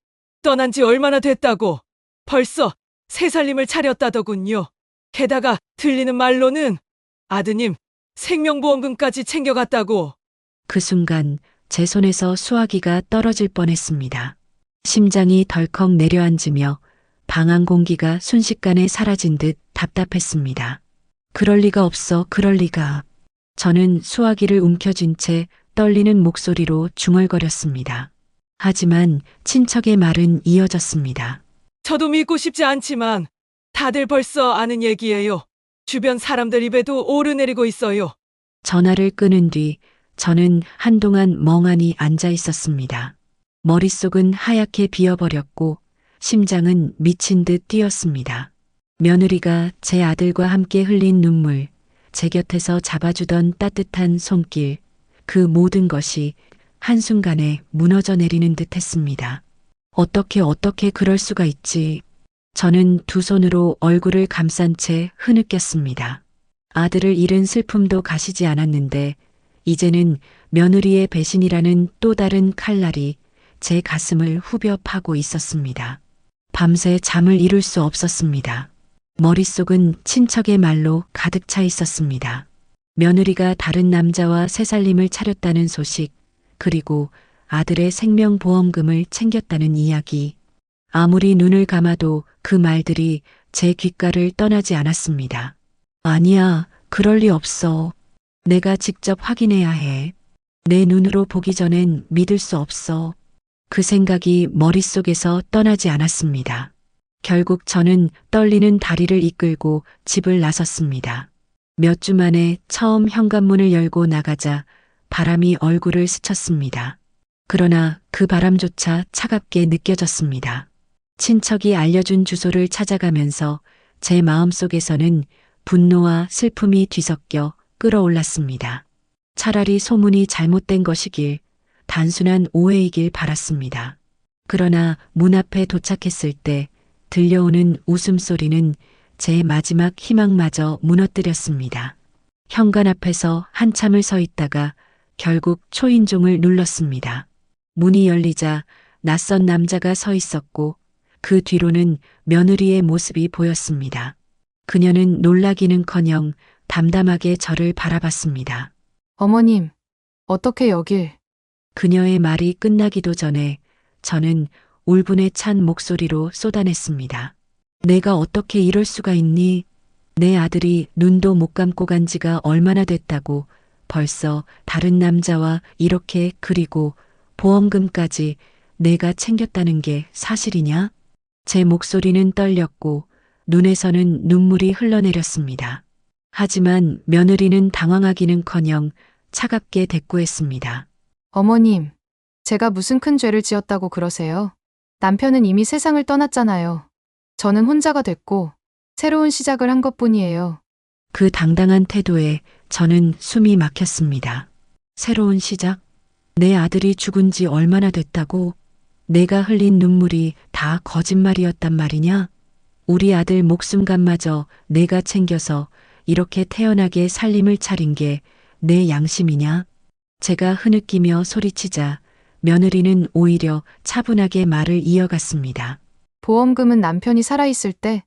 떠난 지 얼마나 됐다고 벌써 새 살림을 차렸다더군요. 게다가 들리는 말로는 아드님 생명보험금까지 챙겨갔다고. 그 순간 제 손에서 수화기가 떨어질 뻔했습니다. 심장이 덜컥 내려앉으며 방 안 공기가 순식간에 사라진 듯 답답했습니다. 그럴 리가 없어, 그럴 리가. 저는 수화기를 움켜쥔 채 떨리는 목소리로 중얼거렸습니다. 하지만 친척의 말은 이어졌습니다. 저도 믿고 싶지 않지만 다들 벌써 아는 얘기예요. 주변 사람들 입에도 오르내리고 있어요. 전화를 끊은 뒤 저는 한동안 멍하니 앉아 있었습니다. 머릿속은 하얗게 비어버렸고 심장은 미친 듯 뛰었습니다. 며느리가 제 아들과 함께 흘린 눈물, 제 곁에서 잡아주던 따뜻한 손길, 그 모든 것이 한순간에 무너져 내리는 듯 했습니다. 어떻게 그럴 수가 있지. 저는 두 손으로 얼굴을 감싼 채 흐느꼈습니다. 아들을 잃은 슬픔도 가시지 않았는데 이제는 며느리의 배신이라는 또 다른 칼날이 제 가슴을 후벼 파고 있었습니다. 밤새 잠을 이룰 수 없었습니다. 머릿속은 친척의 말로 가득 차 있었습니다. 며느리가 다른 남자와 새살림을 차렸다는 소식, 그리고 아들의 생명보험금을 챙겼다는 이야기. 아무리 눈을 감아도 그 말들이 제 귓가를 떠나지 않았습니다. 아니야, 그럴 리 없어. 내가 직접 확인해야 해. 내 눈으로 보기 전엔 믿을 수 없어. 그 생각이 머릿속에서 떠나지 않았습니다. 결국 저는 떨리는 다리를 이끌고 집을 나섰습니다. 몇 주 만에 처음 현관문을 열고 나가자 바람이 얼굴을 스쳤습니다. 그러나 그 바람조차 차갑게 느껴졌습니다. 친척이 알려준 주소를 찾아가면서 제 마음속에서는 분노와 슬픔이 뒤섞여 끌어올랐습니다. 차라리 소문이 잘못된 것이길, 단순한 오해이길 바랐습니다. 그러나 문 앞에 도착했을 때 들려오는 웃음소리는 제 마지막 희망마저 무너뜨렸습니다. 현관 앞에서 한참을 서 있다가 결국 초인종을 눌렀습니다. 문이 열리자 낯선 남자가 서 있었고 그 뒤로는 며느리의 모습이 보였습니다. 그녀는 놀라기는커녕 담담하게 저를 바라봤습니다. 어머님, 어떻게 여길? 그녀의 말이 끝나기도 전에 저는 울분에 찬 목소리로 쏟아냈습니다. 내가 어떻게 이럴 수가 있니? 내 아들이 눈도 못 감고 간 지가 얼마나 됐다고 벌써 다른 남자와 이렇게, 그리고 보험금까지 내가 챙겼다는 게 사실이냐? 제 목소리는 떨렸고 눈에서는 눈물이 흘러내렸습니다. 하지만 며느리는 당황하기는커녕 차갑게 대꾸했습니다. 어머님, 제가 무슨 큰 죄를 지었다고 그러세요? 남편은 이미 세상을 떠났잖아요. 저는 혼자가 됐고 새로운 시작을 한 것뿐이에요. 그 당당한 태도에 저는 숨이 막혔습니다. 새로운 시작? 내 아들이 죽은 지 얼마나 됐다고? 내가 흘린 눈물이 다 거짓말이었단 말이냐? 우리 아들 목숨값마저 내가 챙겨서 이렇게 태연하게 살림을 차린 게 내 양심이냐? 제가 흐느끼며 소리치자 며느리는 오히려 차분하게 말을 이어갔습니다. 보험금은 남편이 살아있을 때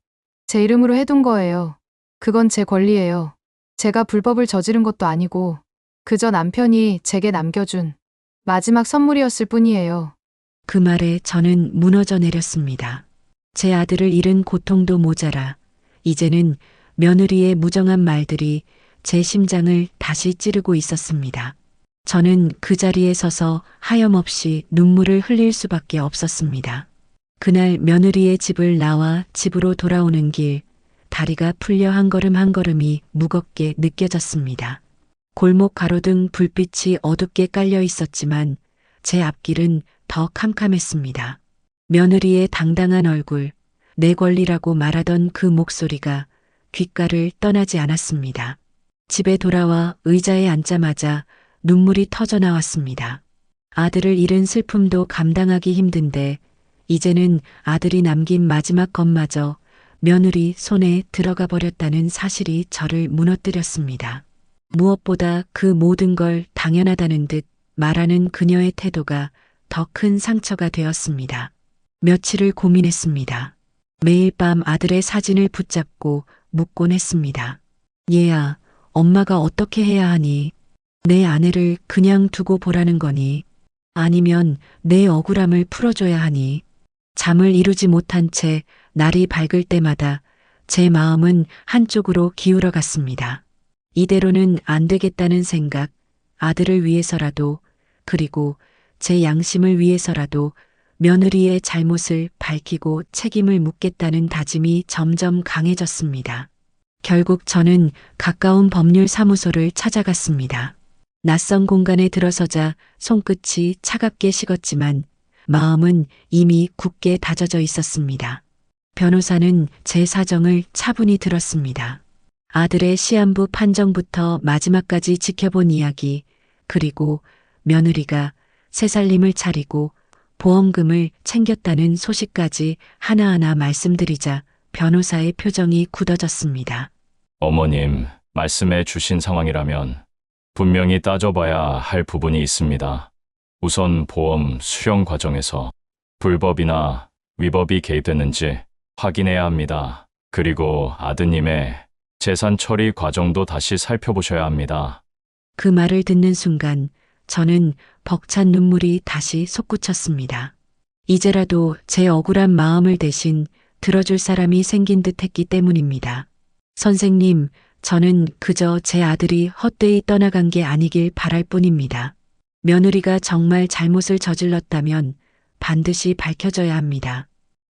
제 이름으로 해둔 거예요. 그건 제 권리예요. 제가 불법을 저지른 것도 아니고 그저 남편이 제게 남겨준 마지막 선물이었을 뿐이에요. 그 말에 저는 무너져 내렸습니다. 제 아들을 잃은 고통도 모자라 이제는 며느리의 무정한 말들이 제 심장을 다시 찌르고 있었습니다. 저는 그 자리에 서서 하염없이 눈물을 흘릴 수밖에 없었습니다. 그날 며느리의 집을 나와 집으로 돌아오는 길, 다리가 풀려 한 걸음 한 걸음이 무겁게 느껴졌습니다. 골목 가로등 불빛이 어둡게 깔려 있었지만 제 앞길은 더 캄캄했습니다. 며느리의 당당한 얼굴, 내 권리라고 말하던 그 목소리가 귓가를 떠나지 않았습니다. 집에 돌아와 의자에 앉자마자 눈물이 터져 나왔습니다. 아들을 잃은 슬픔도 감당하기 힘든데 이제는 아들이 남긴 마지막 것마저 며느리 손에 들어가 버렸다는 사실이 저를 무너뜨렸습니다. 무엇보다 그 모든 걸 당연하다는 듯 말하는 그녀의 태도가 더 큰 상처가 되었습니다. 며칠을 고민했습니다. 매일 밤 아들의 사진을 붙잡고 묻곤 했습니다. 얘야, 엄마가 어떻게 해야 하니? 내 아내를 그냥 두고 보라는 거니? 아니면 내 억울함을 풀어줘야 하니? 잠을 이루지 못한 채 날이 밝을 때마다 제 마음은 한쪽으로 기울어 갔습니다. 이대로는 안 되겠다는 생각, 아들을 위해서라도, 그리고 제 양심을 위해서라도 며느리의 잘못을 밝히고 책임을 묻겠다는 다짐이 점점 강해졌습니다. 결국 저는 가까운 법률사무소를 찾아갔습니다. 낯선 공간에 들어서자 손끝이 차갑게 식었지만 마음은 이미 굳게 다져져 있었습니다. 변호사는 제 사정을 차분히 들었습니다. 아들의 시한부 판정부터 마지막까지 지켜본 이야기, 그리고 며느리가 새살림을 차리고 보험금을 챙겼다는 소식까지 하나하나 말씀드리자 변호사의 표정이 굳어졌습니다. 어머님, 말씀해 주신 상황이라면 분명히 따져봐야 할 부분이 있습니다. 우선 보험 수령 과정에서 불법이나 위법이 개입됐는지 확인해야 합니다. 그리고 아드님의 재산 처리 과정도 다시 살펴보셔야 합니다. 그 말을 듣는 순간 저는 벅찬 눈물이 다시 솟구쳤습니다. 이제라도 제 억울한 마음을 대신 들어줄 사람이 생긴 듯 했기 때문입니다. 선생님, 저는 그저 제 아들이 헛되이 떠나간 게 아니길 바랄 뿐입니다. 며느리가 정말 잘못을 저질렀다면 반드시 밝혀져야 합니다.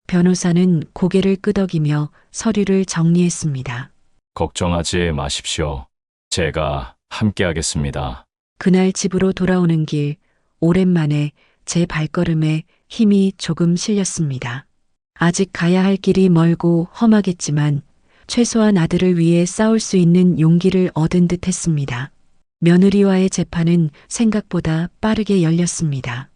변호사는 고개를 끄덕이며 서류를 정리했습니다. 걱정하지 마십시오. 제가 함께하겠습니다. 그날 집으로 돌아오는 길, 오랜만에 제 발걸음에 힘이 조금 실렸습니다. 아직 가야 할 길이 멀고 험하겠지만 최소한 아들을 위해 싸울 수 있는 용기를 얻은 듯 했습니다. 며느리와의 재판은 생각보다 빠르게 열렸습니다.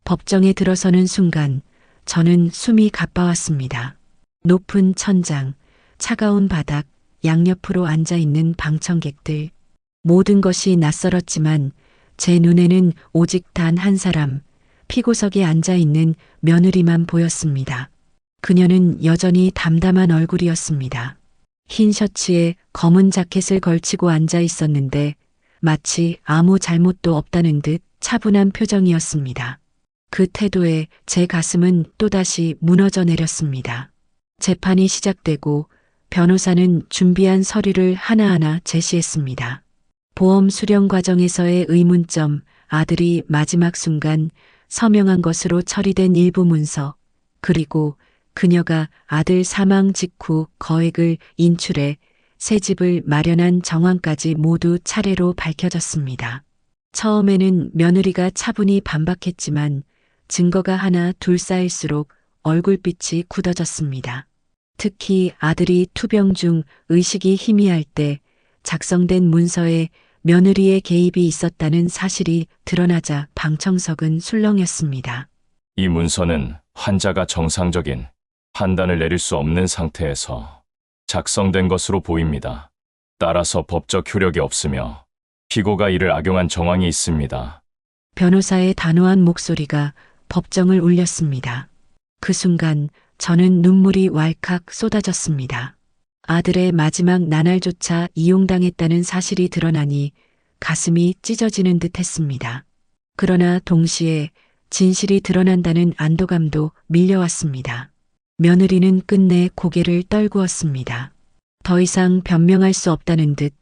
법정에 들어서는 순간 저는 숨이 가빠왔습니다. 높은 천장, 차가운 바닥, 양옆으로 앉아있는 방청객들. 모든 것이 낯설었지만 제 눈에는 오직 단 한 사람, 피고석에 앉아있는 며느리만 보였습니다. 그녀는 여전히 담담한 얼굴이었습니다. 흰 셔츠에 검은 자켓을 걸치고 앉아 있었는데 마치 아무 잘못도 없다는 듯 차분한 표정이었습니다. 그 태도에 제 가슴은 또다시 무너져 내렸습니다. 재판이 시작되고 변호사는 준비한 서류를 하나하나 제시했습니다. 보험 수령 과정에서의 의문점, 아들이 마지막 순간 서명한 것으로 처리된 일부 문서, 그리고 그녀가 아들 사망 직후 거액을 인출해 새 집을 마련한 정황까지 모두 차례로 밝혀졌습니다. 처음에는 며느리가 차분히 반박했지만 증거가 하나 둘 쌓일수록 얼굴빛이 굳어졌습니다. 특히 아들이 투병 중 의식이 희미할 때 작성된 문서에 며느리의 개입이 있었다는 사실이 드러나자 방청석은 술렁였습니다. 이 문서는 환자가 정상적인 판단을 내릴 수 없는 상태에서 작성된 것으로 보입니다. 따라서 법적 효력이 없으며 피고가 이를 악용한 정황이 있습니다. 변호사의 단호한 목소리가 법정을 울렸습니다. 그 순간 저는 눈물이 왈칵 쏟아졌습니다. 아들의 마지막 나날조차 이용당했다는 사실이 드러나니 가슴이 찢어지는 듯 했습니다. 그러나 동시에 진실이 드러난다는 안도감도 밀려왔습니다. 며느리는 끝내 고개를 떨구었습니다. 더 이상 변명할 수 없다는 듯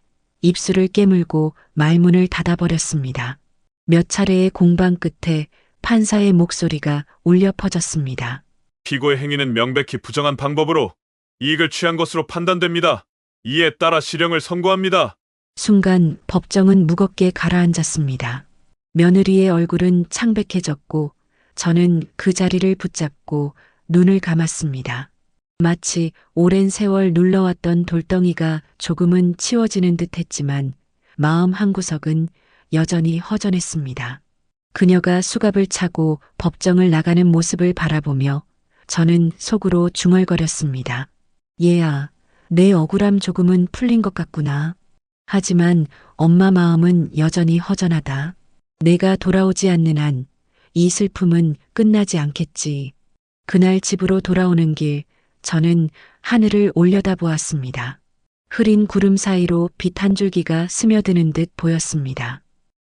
입술을 깨물고 말문을 닫아버렸습니다. 몇 차례의 공방 끝에 판사의 목소리가 울려 퍼졌습니다. 피고의 행위는 명백히 부정한 방법으로 이익을 취한 것으로 판단됩니다. 이에 따라 실형을 선고합니다. 순간 법정은 무겁게 가라앉았습니다. 며느리의 얼굴은 창백해졌고 저는 그 자리를 붙잡고 눈을 감았습니다. 마치 오랜 세월 눌러왔던 돌덩이가 조금은 치워지는 듯 했지만 마음 한구석은 여전히 허전했습니다. 그녀가 수갑을 차고 법정을 나가는 모습을 바라보며 저는 속으로 중얼거렸습니다. 얘야, 내 억울함 조금은 풀린 것 같구나. 하지만 엄마 마음은 여전히 허전하다. 내가 돌아오지 않는 한 이 슬픔은 끝나지 않겠지. 그날 집으로 돌아오는 길 저는 하늘을 올려다보았습니다. 흐린 구름 사이로 빛 한 줄기가 스며드는 듯 보였습니다.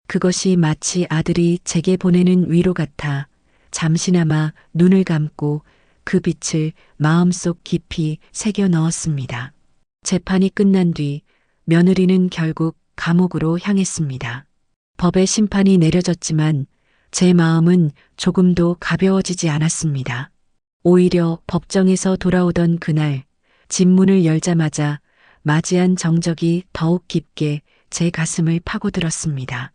그것이 마치 아들이 제게 보내는 위로 같아 잠시나마 눈을 감고 그 빛을 마음속 깊이 새겨 넣었습니다. 재판이 끝난 뒤 며느리는 결국 감옥으로 향했습니다. 법의 심판이 내려졌지만 제 마음은 조금도 가벼워지지 않았습니다. 오히려 법정에서 돌아오던 그날 집 문을 열자마자 맞이한 정적이 더욱 깊게 제 가슴을 파고들었습니다.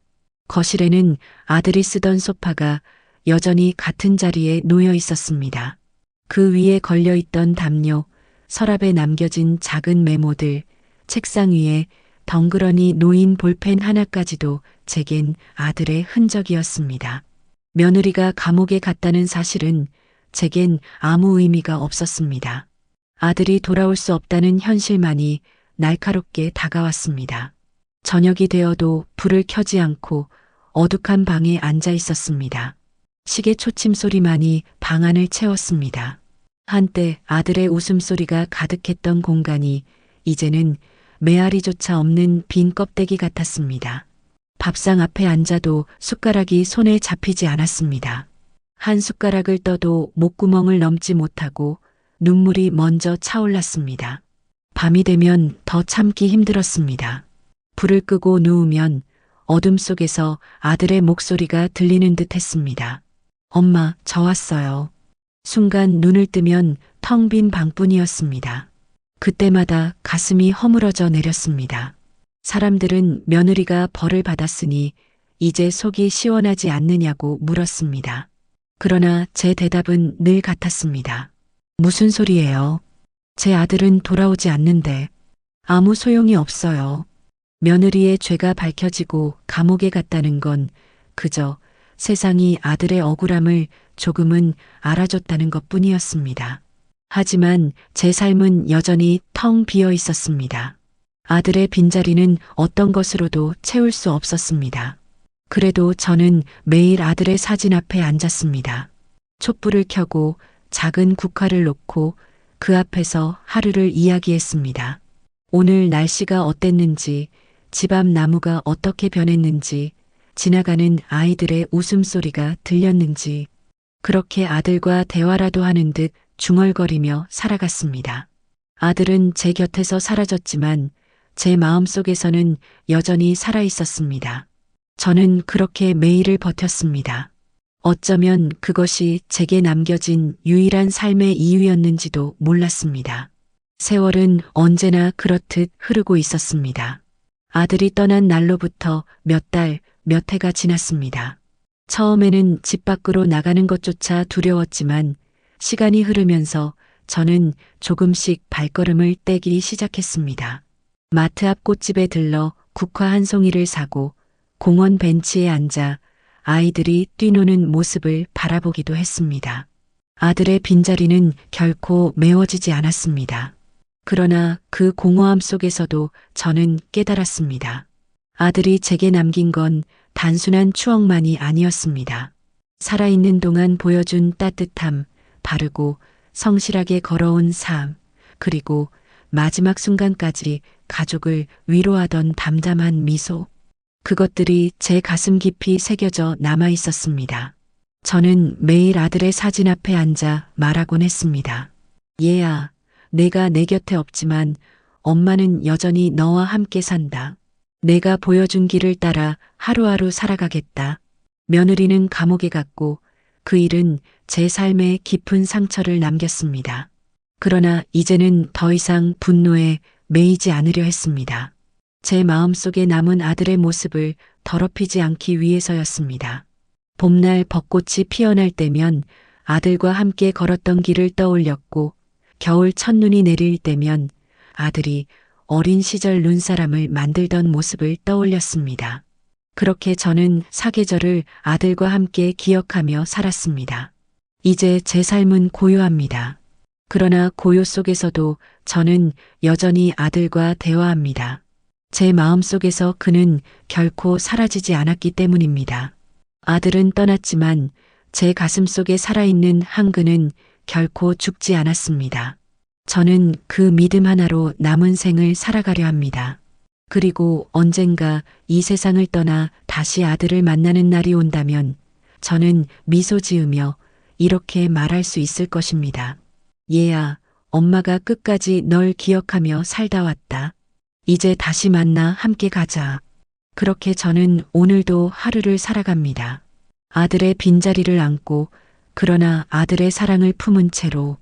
거실에는 아들이 쓰던 소파가 여전히 같은 자리에 놓여 있었습니다. 그 위에 걸려있던 담요, 서랍에 남겨진 작은 메모들, 책상 위에 덩그러니 놓인 볼펜 하나까지도 제겐 아들의 흔적이었습니다. 며느리가 감옥에 갔다는 사실은 제겐 아무 의미가 없었습니다. 아들이 돌아올 수 없다는 현실만이 날카롭게 다가왔습니다. 저녁이 되어도 불을 켜지 않고 어둑한 방에 앉아 있었습니다. 시계 초침 소리만이 방 안을 채웠습니다. 한때 아들의 웃음소리가 가득했던 공간이 이제는 메아리조차 없는 빈 껍데기 같았습니다. 밥상 앞에 앉아도 숟가락이 손에 잡히지 않았습니다. 한 숟가락을 떠도 목구멍을 넘지 못하고 눈물이 먼저 차올랐습니다. 밤이 되면 더 참기 힘들었습니다. 불을 끄고 누우면 어둠 속에서 아들의 목소리가 들리는 듯 했습니다. 엄마, 저 왔어요. 순간 눈을 뜨면 텅 빈 방뿐이었습니다. 그때마다 가슴이 허물어져 내렸습니다. 사람들은 며느리가 벌을 받았으니 이제 속이 시원하지 않느냐고 물었습니다. 그러나 제 대답은 늘 같았습니다. 무슨 소리예요? 제 아들은 돌아오지 않는데 아무 소용이 없어요. 며느리의 죄가 밝혀지고 감옥에 갔다는 건 그저 세상이 아들의 억울함을 조금은 알아줬다는 것뿐이었습니다. 하지만 제 삶은 여전히 텅 비어 있었습니다. 아들의 빈자리는 어떤 것으로도 채울 수 없었습니다. 그래도 저는 매일 아들의 사진 앞에 앉았습니다. 촛불을 켜고 작은 국화를 놓고 그 앞에서 하루를 이야기했습니다. 오늘 날씨가 어땠는지, 집 앞 나무가 어떻게 변했는지, 지나가는 아이들의 웃음소리가 들렸는지, 그렇게 아들과 대화라도 하는 듯 중얼거리며 살아갔습니다. 아들은 제 곁에서 사라졌지만 제 마음속에서는 여전히 살아 있었습니다. 저는 그렇게 매일을 버텼습니다. 어쩌면 그것이 제게 남겨진 유일한 삶의 이유였는지도 몰랐습니다. 세월은 언제나 그렇듯 흐르고 있었습니다. 아들이 떠난 날로부터 몇 달, 몇 해가 지났습니다. 처음에는 집 밖으로 나가는 것조차 두려웠지만 시간이 흐르면서 저는 조금씩 발걸음을 떼기 시작했습니다. 마트 앞 꽃집에 들러 국화 한 송이를 사고 공원 벤치에 앉아 아이들이 뛰노는 모습을 바라보기도 했습니다. 아들의 빈자리는 결코 메워지지 않았습니다. 그러나 그 공허함 속에서도 저는 깨달았습니다. 아들이 제게 남긴 건 단순한 추억만이 아니었습니다. 살아있는 동안 보여준 따뜻함, 바르고 성실하게 걸어온 삶, 그리고 마지막 순간까지 가족을 위로하던 담담한 미소. 그것들이 제 가슴 깊이 새겨져 남아 있었습니다. 저는 매일 아들의 사진 앞에 앉아 말하곤 했습니다. 얘야, 내가 내 곁에 없지만 엄마는 여전히 너와 함께 산다. 내가 보여준 길을 따라 하루하루 살아가겠다. 며느리는 감옥에 갔고 그 일은 제 삶에 깊은 상처를 남겼습니다. 그러나 이제는 더 이상 분노에 매이지 않으려 했습니다. 제 마음속에 남은 아들의 모습을 더럽히지 않기 위해서였습니다. 봄날 벚꽃이 피어날 때면 아들과 함께 걸었던 길을 떠올렸고 겨울 첫눈이 내릴 때면 아들이 어린 시절 눈사람을 만들던 모습을 떠올렸습니다. 그렇게 저는 사계절을 아들과 함께 기억하며 살았습니다. 이제 제 삶은 고요합니다. 그러나 고요 속에서도 저는 여전히 아들과 대화합니다. 제 마음속에서 그는 결코 사라지지 않았기 때문입니다. 아들은 떠났지만 제 가슴 속에 살아있는 한근은 결코 죽지 않았습니다. 저는 그 믿음 하나로 남은 생을 살아가려 합니다. 그리고 언젠가 이 세상을 떠나 다시 아들을 만나는 날이 온다면 저는 미소 지으며 이렇게 말할 수 있을 것입니다. 얘야, 엄마가 끝까지 널 기억하며 살다 왔다. 이제 다시 만나 함께 가자. 그렇게 저는 오늘도 하루를 살아갑니다. 아들의 빈자리를 안고 그러나 아들의 사랑을 품은 채로